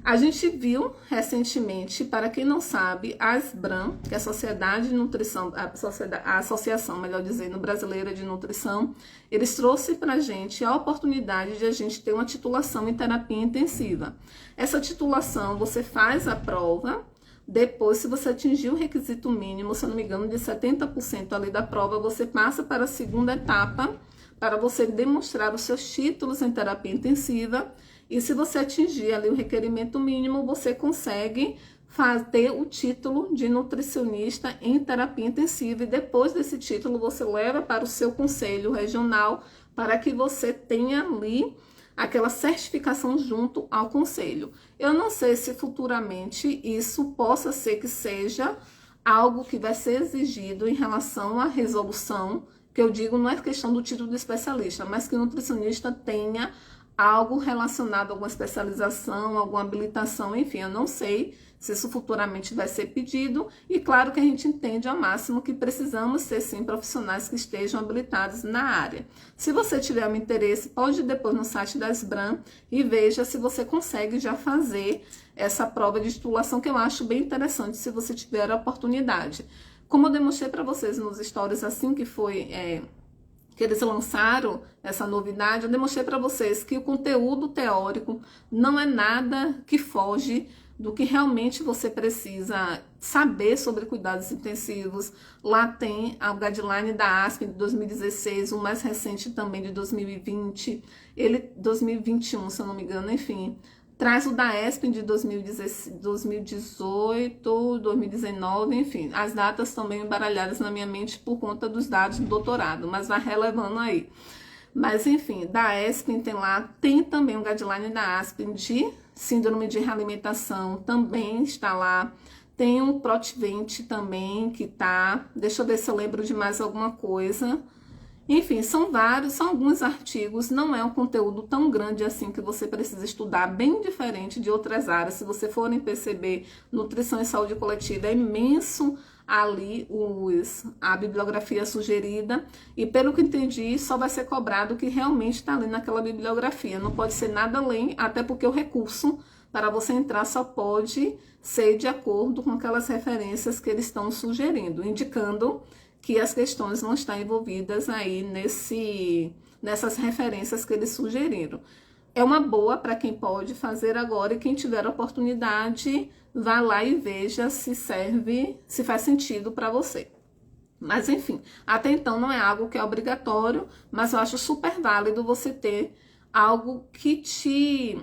A gente viu recentemente, para quem não sabe, a ASBRAM, que é a Sociedade de Nutrição, a Associação, melhor dizendo, Brasileira de Nutrição, eles trouxeram para a gente a oportunidade de a gente ter uma titulação em terapia intensiva. Essa titulação, você faz a prova, depois, se você atingir o requisito mínimo, se eu não me engano, de 70% ali da prova, você passa para a segunda etapa, para você demonstrar os seus títulos em terapia intensiva. E se você atingir ali o requerimento mínimo, você consegue ter o título de nutricionista em terapia intensiva. E depois desse título, você leva para o seu conselho regional para que você tenha ali aquela certificação junto ao conselho. Eu não sei se futuramente isso possa ser que seja algo que vai ser exigido em relação à resolução, que eu digo não é questão do título de especialista, mas que o nutricionista tenha algo relacionado a alguma especialização, alguma habilitação, enfim, eu não sei se isso futuramente vai ser pedido. E claro que a gente entende ao máximo que precisamos ser sim profissionais que estejam habilitados na área. Se você tiver um interesse, pode ir depois no site da SBRAM e veja se você consegue já fazer essa prova de titulação, que eu acho bem interessante se você tiver a oportunidade. Como eu demonstrei para vocês nos stories assim que foi... que eles lançaram essa novidade, eu demonstrei para vocês que o conteúdo teórico não é nada que foge do que realmente você precisa saber sobre cuidados intensivos. Lá tem a guideline da ASP de 2016, o mais recente também de 2020, 2021, se eu não me engano, enfim. Traz o da ESP de 2018, 2019, enfim. As datas estão bem embaralhadas na minha mente por conta dos dados do doutorado, mas vai relevando aí. Mas, enfim, da ESP tem lá, tem também um guideline da ASP de síndrome de realimentação, também está lá. Tem um Protivent também que tá, deixa eu ver se eu lembro de mais alguma coisa. Enfim, são alguns artigos, não é um conteúdo tão grande assim que você precisa estudar, bem diferente de outras áreas. Se você forem perceber, nutrição e saúde coletiva é imenso ali a bibliografia sugerida, e pelo que entendi, só vai ser cobrado o que realmente está ali naquela bibliografia. Não pode ser nada além, até porque o recurso para você entrar só pode ser de acordo com aquelas referências que eles estão sugerindo, indicando que as questões vão estar envolvidas aí nessas referências que eles sugeriram. É uma boa para quem pode fazer agora, e quem tiver oportunidade, vá lá e veja se serve, se faz sentido para você. Mas enfim, até então não é algo que é obrigatório, mas eu acho super válido você ter algo que te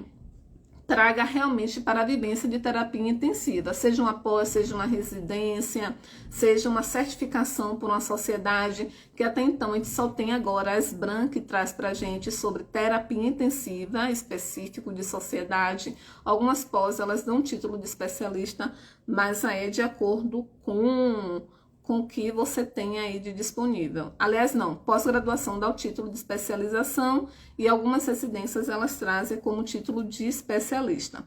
traga realmente para a vivência de terapia intensiva, seja uma pós, seja uma residência, seja uma certificação por uma sociedade, que até então a gente só tem agora a SBRAM, que traz para a gente sobre terapia intensiva, específico de sociedade. Algumas pós, elas dão título de especialista, mas aí é de acordo com o que você tem aí de disponível. Aliás, não, pós-graduação dá o título de especialização, e algumas residências elas trazem como título de especialista.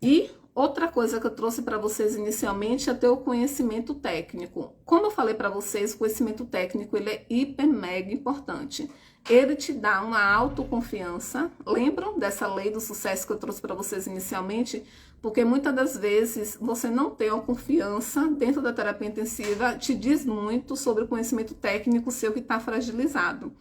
E outra coisa que eu trouxe para vocês inicialmente é ter o conhecimento técnico. Como eu falei para vocês, o conhecimento técnico ele é hiper mega importante. Ele te dá uma autoconfiança. Lembram dessa lei do sucesso que eu trouxe para vocês inicialmente? Porque muitas das vezes você não tem uma confiança dentro da terapia intensiva, te diz muito sobre o conhecimento técnico seu que está fragilizado.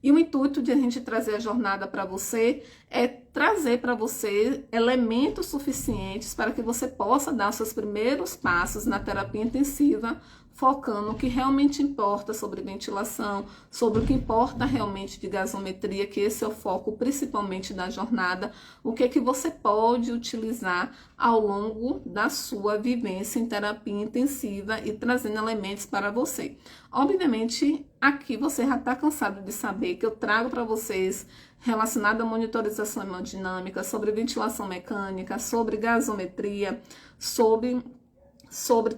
E o intuito de a gente trazer a jornada para você é trazer para você elementos suficientes para que você possa dar os seus primeiros passos na terapia intensiva, focando no que realmente importa sobre ventilação, sobre o que importa realmente de gasometria, que esse é o foco principalmente da jornada, o que é que você pode utilizar ao longo da sua vivência em terapia intensiva e trazendo elementos para você. Obviamente, aqui você já está cansado de saber que eu trago para vocês relacionado à monitorização hemodinâmica, sobre ventilação mecânica, sobre gasometria, sobre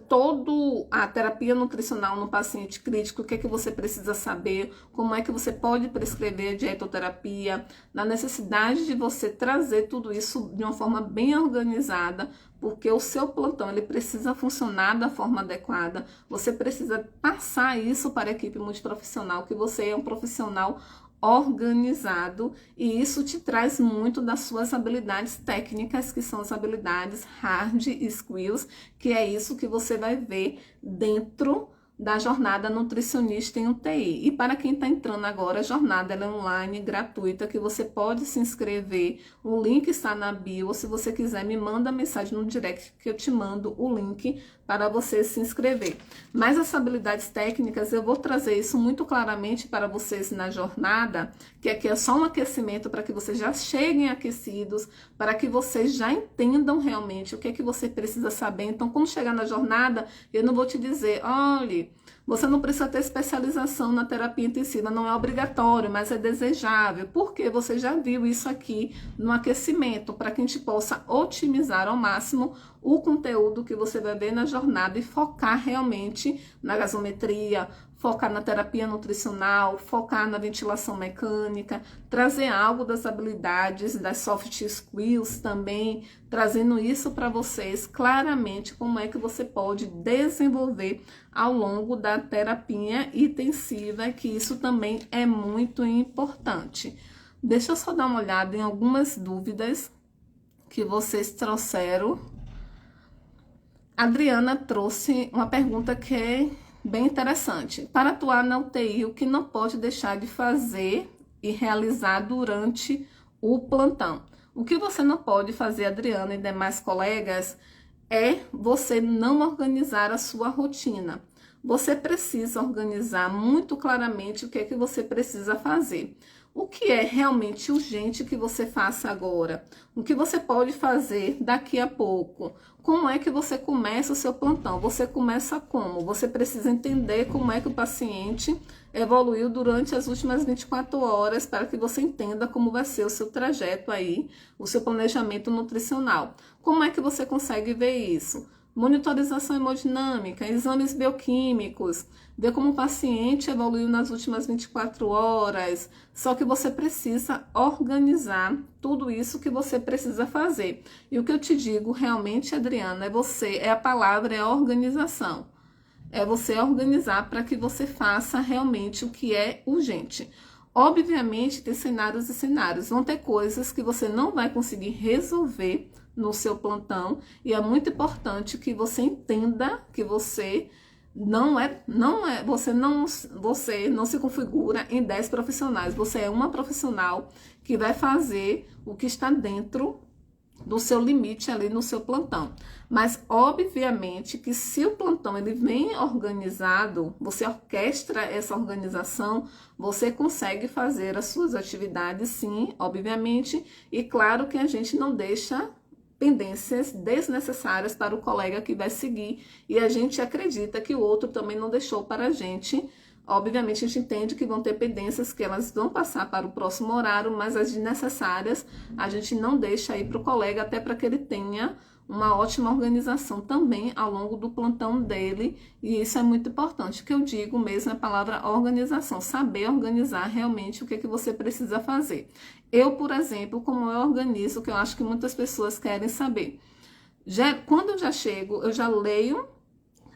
toda a terapia nutricional no paciente crítico, o que é que você precisa saber, como é que você pode prescrever a dietoterapia, na necessidade de você trazer tudo isso de uma forma bem organizada, porque o seu plantão ele precisa funcionar da forma adequada, você precisa passar isso para a equipe multiprofissional, que você é um profissional organizado e isso te traz muito das suas habilidades técnicas, que são as habilidades hard skills, que é isso que você vai ver dentro da jornada nutricionista em UTI. E para quem está entrando agora, a jornada ela é online, gratuita, que você pode se inscrever. O link está na bio, ou se você quiser, me manda mensagem no direct que eu te mando o link para você se inscrever. Mas as habilidades técnicas, eu vou trazer isso muito claramente para vocês na jornada, que aqui é só um aquecimento para que vocês já cheguem aquecidos, para que vocês já entendam realmente o que é que você precisa saber. Então, quando chegar na jornada, eu não vou te dizer, olhe, você não precisa ter especialização na terapia intensiva, não é obrigatório, mas é desejável, porque você já viu isso aqui no aquecimento, para que a gente possa otimizar ao máximo o conteúdo que você vai ver na jornada e focar realmente na gasometria, focar na terapia nutricional, focar na ventilação mecânica, trazer algo das habilidades, das soft skills também, trazendo isso para vocês claramente como é que você pode desenvolver ao longo da terapia intensiva, que isso também é muito importante. Deixa eu só dar uma olhada em algumas dúvidas que vocês trouxeram. A Adriana trouxe uma pergunta que é bem interessante. Para atuar na UTI, o que não pode deixar de fazer e realizar durante o plantão? O que você não pode fazer, Adriana e demais colegas, é você não organizar a sua rotina. Você precisa organizar muito claramente o que é que você precisa fazer. O que é realmente urgente que você faça agora? O que você pode fazer daqui a pouco? Como é que você começa o seu plantão? Você começa como? Você precisa entender como é que o paciente evoluiu durante as últimas 24 horas para que você entenda como vai ser o seu trajeto aí, o seu planejamento nutricional. Como é que você consegue ver isso? Monitorização hemodinâmica, exames bioquímicos, ver como o paciente evoluiu nas últimas 24 horas. Só que você precisa organizar tudo isso que você precisa fazer. E o que eu te digo realmente, Adriana, a palavra é organização. É você organizar para que você faça realmente o que é urgente. Obviamente, tem cenários e cenários. Vão ter coisas que você não vai conseguir resolver no seu plantão, e é muito importante que você entenda que você você não se configura em 10 profissionais. Você é uma profissional que vai fazer o que está dentro do seu limite ali no seu plantão. Mas obviamente que se o plantão ele vem organizado, você orquestra essa organização, você consegue fazer as suas atividades, sim, obviamente, e claro que a gente não deixa pendências desnecessárias para o colega que vai seguir, e a gente acredita que o outro também não deixou para a gente. Obviamente, a gente entende que vão ter pendências que elas vão passar para o próximo horário, mas as desnecessárias a gente não deixa aí para o colega, até para que ele tenha uma ótima organização também ao longo do plantão dele, e isso é muito importante. O que eu digo mesmo é a palavra organização, saber organizar realmente o que você precisa fazer. Eu, por exemplo, como eu organizo, que eu acho que muitas pessoas querem saber. Quando eu já chego, eu já leio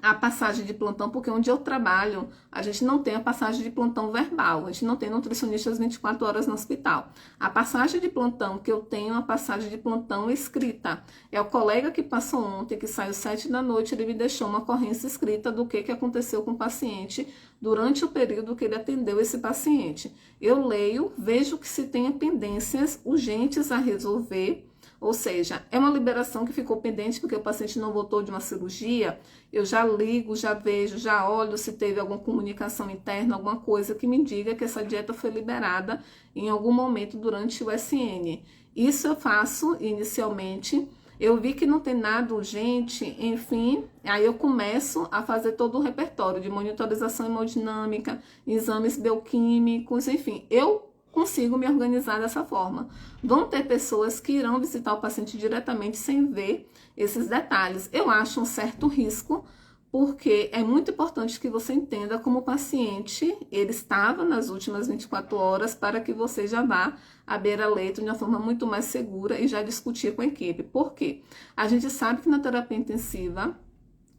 a passagem de plantão, porque onde eu trabalho, a gente não tem a passagem de plantão verbal, a gente não tem nutricionistas 24 horas no hospital. A passagem de plantão que eu tenho é a passagem de plantão escrita. É o colega que passou ontem, que saiu 7 da noite, ele me deixou uma ocorrência escrita do que aconteceu com o paciente durante o período que ele atendeu esse paciente. Eu leio, vejo que se tem pendências urgentes a resolver, ou seja, é uma liberação que ficou pendente porque o paciente não voltou de uma cirurgia, eu já ligo, já vejo, já olho se teve alguma comunicação interna, alguma coisa que me diga que essa dieta foi liberada em algum momento durante o SN. Isso eu faço inicialmente. Eu vi que não tem nada urgente, enfim, aí eu começo a fazer todo o repertório de monitorização hemodinâmica, exames bioquímicos, enfim, eu consigo me organizar dessa forma. Vão ter pessoas que irão visitar o paciente diretamente sem ver esses detalhes. Eu acho um certo risco, porque é muito importante que você entenda como o paciente, ele estava nas últimas 24 horas para que você já vá à beira-leito de uma forma muito mais segura e já discutir com a equipe. Por quê? A gente sabe que na terapia intensiva,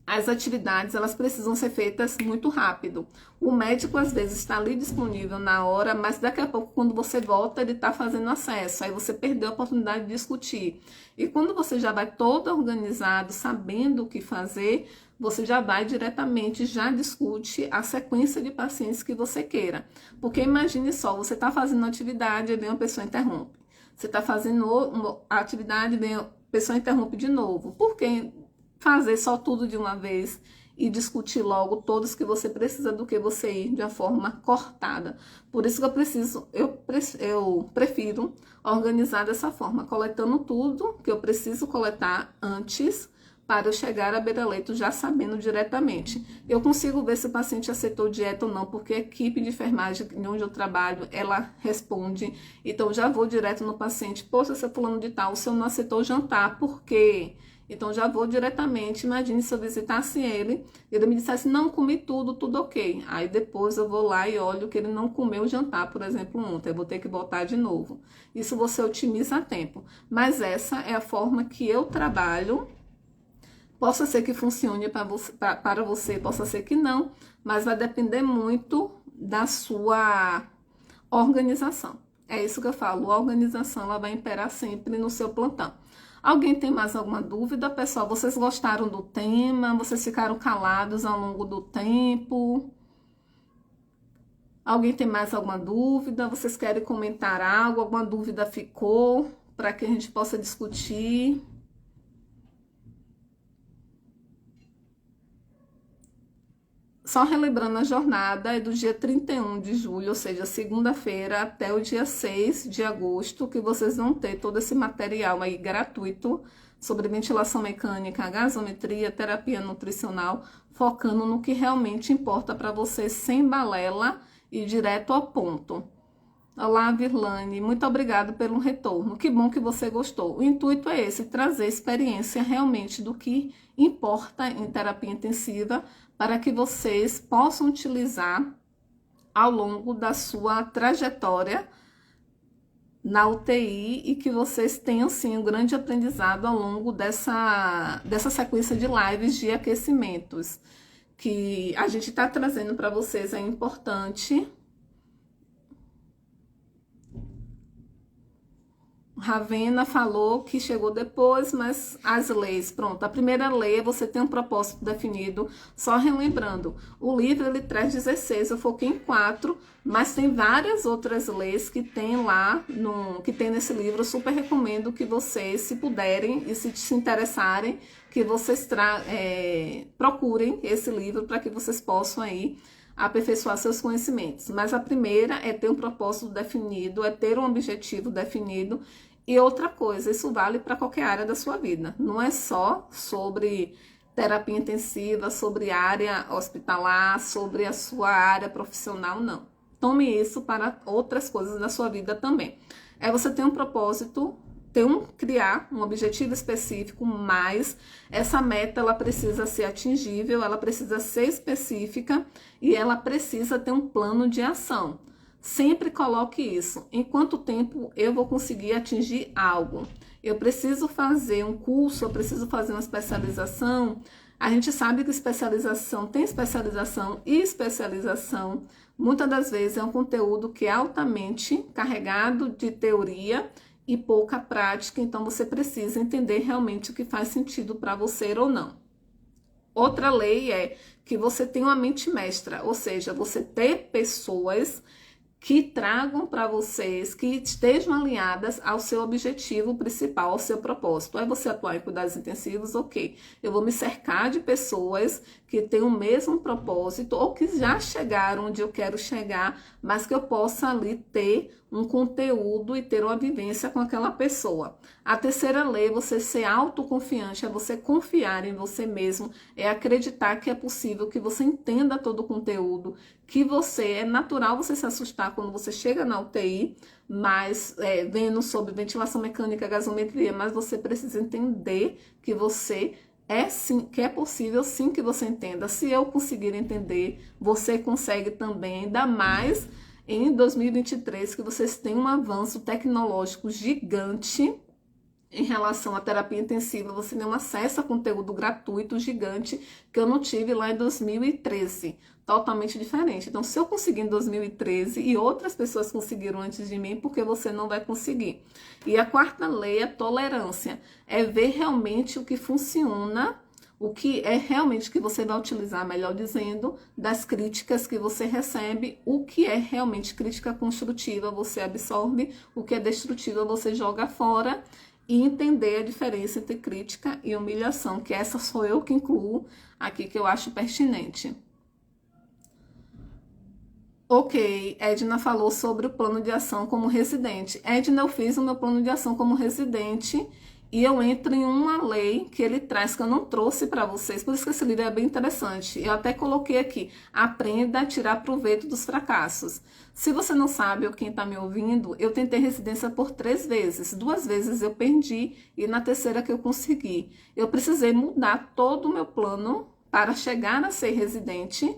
as atividades, elas precisam ser feitas muito rápido. O médico, às vezes, está ali disponível na hora, mas daqui a pouco, quando você volta, ele está fazendo acesso. Aí você perdeu a oportunidade de discutir. E quando você já vai todo organizado, sabendo o que fazer, você já vai diretamente, já discute a sequência de pacientes que você queira. Porque imagine só, você está fazendo uma atividade e vem uma pessoa interrompe. Você está fazendo a atividade e vem a pessoa interrompe de novo. Por quê? Fazer só tudo de uma vez e discutir logo todos que você precisa do que você ir de uma forma cortada. Por isso que eu prefiro organizar dessa forma, coletando tudo que eu preciso coletar antes para eu chegar à beira-leito já sabendo diretamente. Eu consigo ver se o paciente aceitou dieta ou não, porque a equipe de enfermagem onde eu trabalho, ela responde. Então, já vou direto no paciente. Poxa, seu fulano de tal, o senhor não aceitou o jantar, por quê? Então, já vou diretamente, imagine se eu visitasse ele me dissesse, não, comi tudo, tudo ok. Aí, depois eu vou lá e olho que ele não comeu o jantar, por exemplo, ontem. Eu vou ter que voltar de novo. Isso você otimiza tempo. Mas essa é a forma que eu trabalho. Possa ser que funcione para você, possa ser que não, mas vai depender muito da sua organização. É isso que eu falo, a organização ela vai imperar sempre no seu plantão. Alguém tem mais alguma dúvida, pessoal? Vocês gostaram do tema? Vocês ficaram calados ao longo do tempo? Alguém tem mais alguma dúvida? Vocês querem comentar algo? Alguma dúvida ficou para que a gente possa discutir? Só relembrando, a jornada é do dia 31 de julho, ou seja, segunda-feira, até o dia 6 de agosto, que vocês vão ter todo esse material aí gratuito sobre ventilação mecânica, gasometria, terapia nutricional, focando no que realmente importa para vocês, sem balela e direto ao ponto. Olá, Virlane, muito obrigado pelo retorno. Que bom que você gostou. O intuito é esse, trazer experiência realmente do que importa em terapia intensiva para que vocês possam utilizar ao longo da sua trajetória na UTI e que vocês tenham, sim, um grande aprendizado ao longo dessa sequência de lives de aquecimentos que a gente está trazendo para vocês. É importante. Ravena falou que chegou depois, mas as leis, pronto. A primeira lei é você ter um propósito definido. Só relembrando, o livro ele traz 16, eu foquei em 4, mas tem várias outras leis que tem lá, que tem nesse livro. Eu super recomendo que vocês, se puderem e se interessarem, que vocês procurem esse livro para que vocês possam aí aperfeiçoar seus conhecimentos. Mas a primeira é ter um propósito definido, é ter um objetivo definido. E outra coisa, isso vale para qualquer área da sua vida. Não é só sobre terapia intensiva, sobre área hospitalar, sobre a sua área profissional, não. Tome isso para outras coisas da sua vida também. É você ter um propósito, criar um objetivo específico, mas essa meta ela precisa ser atingível, ela precisa ser específica e ela precisa ter um plano de ação. Sempre coloque isso. Em quanto tempo eu vou conseguir atingir algo? Eu preciso fazer um curso, eu preciso fazer uma especialização. A gente sabe que especialização tem especialização e especialização. Muitas das vezes é um conteúdo que é altamente carregado de teoria e pouca prática, então você precisa entender realmente o que faz sentido para você ou não. Outra lei é que você tenha uma mente mestra, ou seja, você ter pessoas que tragam para vocês, que estejam alinhadas ao seu objetivo principal, ao seu propósito. Aí você atuar em cuidados intensivos, ok. Eu vou me cercar de pessoas que têm o mesmo propósito ou que já chegaram onde eu quero chegar, mas que eu possa ali ter um conteúdo e ter uma vivência com aquela pessoa. A terceira lei é você ser autoconfiante, é você confiar em você mesmo, é acreditar que é possível, que você entenda todo o conteúdo, que você, é natural você se assustar quando você chega na UTI, mas vendo sobre ventilação mecânica, gasometria, mas você precisa entender que você sim, que é possível sim que você entenda. Se eu conseguir entender, você consegue também, ainda mais em 2023, que vocês têm um avanço tecnológico gigante em relação à terapia intensiva. Você tem um acesso a conteúdo gratuito gigante que eu não tive lá em 2013. Totalmente diferente. Então, se eu consegui em 2013 e outras pessoas conseguiram antes de mim, por que você não vai conseguir? E a quarta lei é tolerância. É ver realmente o que funciona, o que é realmente que você vai utilizar, melhor dizendo, das críticas que você recebe, o que é realmente crítica construtiva você absorve, o que é destrutiva você joga fora, e entender a diferença entre crítica e humilhação, que essa sou eu que incluo aqui, que eu acho pertinente. Ok, Edna falou sobre o plano de ação como residente. Edna, eu fiz o meu plano de ação como residente e eu entro em uma lei que ele traz, que eu não trouxe para vocês, por isso que esse livro é bem interessante. Eu até coloquei aqui, aprenda a tirar proveito dos fracassos. Se você não sabe, ou quem está me ouvindo, eu tentei residência por 3 vezes. 2 vezes eu perdi e na terceira que eu consegui. Eu precisei mudar todo o meu plano para chegar a ser residente,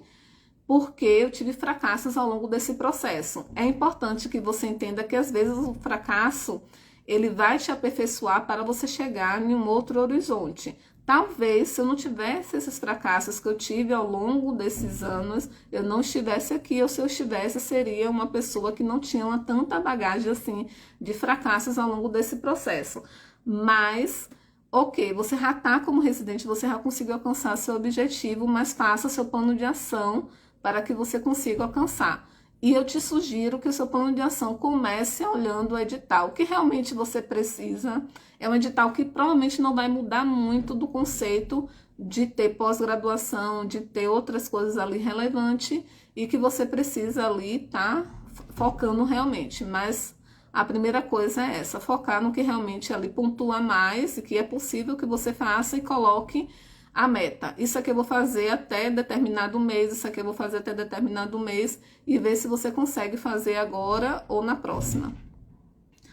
porque eu tive fracassos ao longo desse processo. É importante que você entenda que às vezes o fracasso ele vai te aperfeiçoar para você chegar em um outro horizonte. Talvez, se eu não tivesse esses fracassos que eu tive ao longo desses anos, eu não estivesse aqui, ou se eu estivesse, seria uma pessoa que não tinha tanta bagagem assim de fracassos ao longo desse processo. Mas, ok, você já está como residente, você já conseguiu alcançar seu objetivo, mas faça seu plano de ação para que você consiga alcançar. E eu te sugiro que o seu plano de ação comece olhando o edital. O que realmente você precisa é um edital que provavelmente não vai mudar muito do conceito de ter pós-graduação, de ter outras coisas ali relevantes e que você precisa ali estar focando realmente. Mas a primeira coisa é essa, focar no que realmente ali pontua mais e que é possível que você faça e coloque a meta. Isso aqui eu vou fazer até determinado mês, isso aqui eu vou fazer até determinado mês e ver se você consegue fazer agora ou na próxima.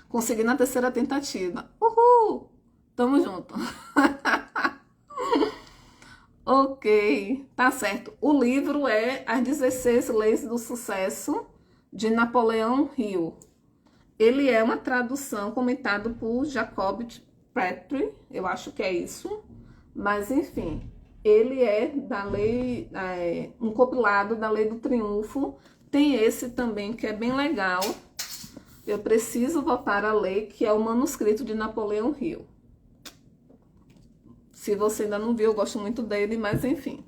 Consegui na terceira tentativa. Uhul! Tamo junto. Ok, tá certo. O livro é As 16 Leis do Sucesso, de Napoleão Hill. Ele é uma tradução comentada por Jacob Petrie, eu acho que é isso. Mas, enfim, ele é da lei, um compilado da Lei do Triunfo. Tem esse também que é bem legal. Eu preciso votar a lei, que é o manuscrito de Napoleão Hill. Se você ainda não viu, eu gosto muito dele, mas enfim,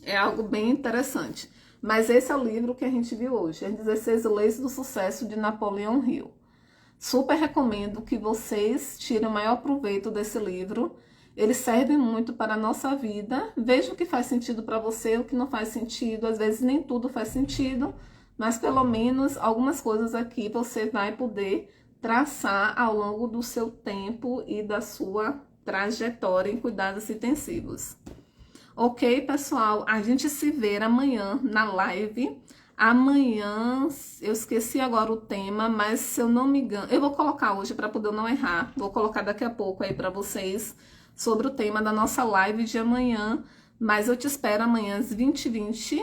é algo bem interessante. Mas esse é o livro que a gente viu hoje, As 16 Leis do Sucesso, de Napoleão Hill. Super recomendo que vocês tirem o maior proveito desse livro. Ele serve muito para a nossa vida. Veja o que faz sentido para você, o que não faz sentido. Às vezes nem tudo faz sentido, mas pelo menos algumas coisas aqui você vai poder traçar ao longo do seu tempo e da sua trajetória em cuidados intensivos. Ok, pessoal? A gente se vê amanhã na live. Amanhã, eu esqueci agora o tema, mas se eu não me engano, eu vou colocar hoje para poder não errar. Vou colocar daqui a pouco aí para vocês sobre o tema da nossa live de amanhã, mas eu te espero amanhã às 20h20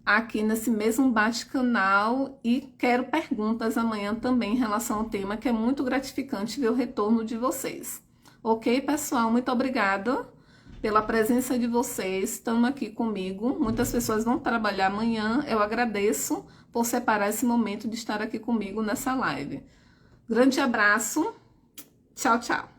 aqui nesse mesmo bate-canal e quero perguntas amanhã também em relação ao tema, que é muito gratificante ver o retorno de vocês. Ok, pessoal? Muito obrigada. pela presença de vocês, estão aqui comigo. Muitas pessoas vão trabalhar amanhã. Eu agradeço por separar esse momento de estar aqui comigo nessa live. Grande abraço. Tchau, tchau.